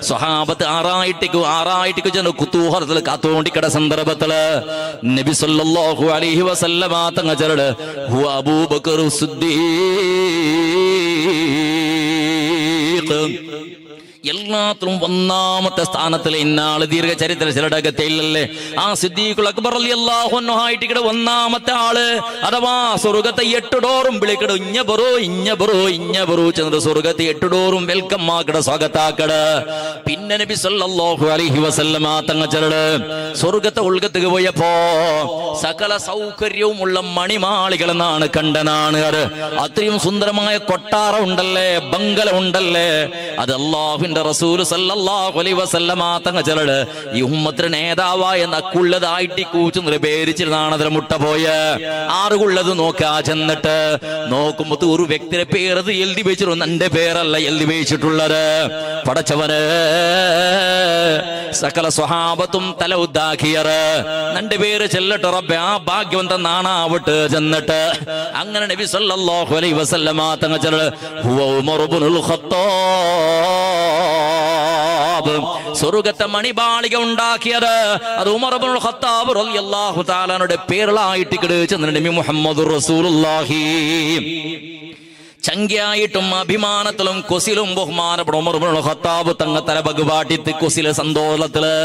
സ്വഹാബത്ത് ആറായിട്ടിക്ക് ചെന്ന് കുതൂഹലത്തിൽ കാത്തോണ്ടിക്കട സന്ദർഭത്തില് നബി സല്ലല്ലാഹു അലൈഹി വസല്ലമ തങ്ങൾ ചെല്ലട് ഹുവ അബൂബക്കർ സിദ്ദീഖ് എല്ലാത്തിലും ഒന്നാമത്തെ സ്ഥാനത്തിലെ ഇന്നാള് ദീർഘ ചരിത്ര ചിലടകത്തില്ലല്ലേ. ആ സിദ്ദീഖുൽ അക്ബർ റളിയല്ലാഹു അൻഹു ആയിട്ട് ഇവിടെ ഒന്നാമത്തെ ആള് അഥവാ സ്വർഗത്തെ 8 ഡോറും വിളിക്കട ഇഞ്ഞ ബറോ ചെന്നിട്ട് സ്വർഗത്തെ 8 ഡോറും വെൽക്കം ആക്കട, സ്വാഗതാക്കട. പിന്നെ നബി സല്ലല്ലാഹു അലൈഹി വസല്ലമ തങ്ങൾ ചെല്ലട് സ്വർഗത്തെ ഉൾഗത്തേക്ക് പോയപ്പോ സകല സൗകര്യവും ഉള്ള മണിമാളികൾ എന്നാണ് കണ്ടനാണ്. അത് അത്രയും സുന്ദരമായ കൊട്ടാരം ഉണ്ടല്ലേ, ബംഗല ഉണ്ടല്ലേ. അത് അല്ലാഹുവിന്റെ റസൂൽ സല്ലല്ലാഹു അലൈഹി വസല്ലമ തങ്ങൾ ചെല്ലട് ഈ ഉമ്മത്തിന്റെ നേതാവായ നക്കുള്ളതായിട്ട് കൂച്ചു പേരിച്ചിരുന്നാണ് അതിൽ മുട്ട പോയ ആറുകുള്ളത് നോക്കാ. ചെന്നിട്ട് നോക്കുമ്പോ ഒരു വ്യക്തിയുടെ പേര് എഴുതി വെച്ചിരുന്നു. എന്റെ പേരല്ല എഴുതി വെച്ചിട്ടുള്ളത്. പടച്ചവന് സകല സ്വഹാബത്തും തല ഉദ്ദാക്കിയറ് നന്റെ പേര് ചെല്ലട്ട് റബ്ബേ ആ ഭാഗ്യവന്ത നാണാവട്ട്. ചെന്നിട്ട് അങ്ങനെ നബി സല്ലല്ലാഹു അലൈഹി വസല്ലമ തങ്ങൾ ചെല്ലട് ഹുവ ഉമർ ഇബ്നുൽ ഖത്താബ് സ്വർഗത്തെ മണിബാളിക ഉണ്ടാക്കിയത് അത് ഉമർ ഇബ്നുൽ ഖത്താബ് റളിയല്ലാഹു തആലയുടെ പേരിലായിട്ട് ചെന്നിട്ട് നബി മുഹമ്മദുർ റസൂലുള്ളാഹി ചങ്കിയായിട്ടും അഭിമാനത്തിലും കൊസിലും ബഹുമാനപ്പെടും ഉമർ ഇബ്നുൽ ഖത്താബ് തങ്ങൾ തല ബഗ്ബാട്ടി കൊസിലെ സന്തോഷത്തില്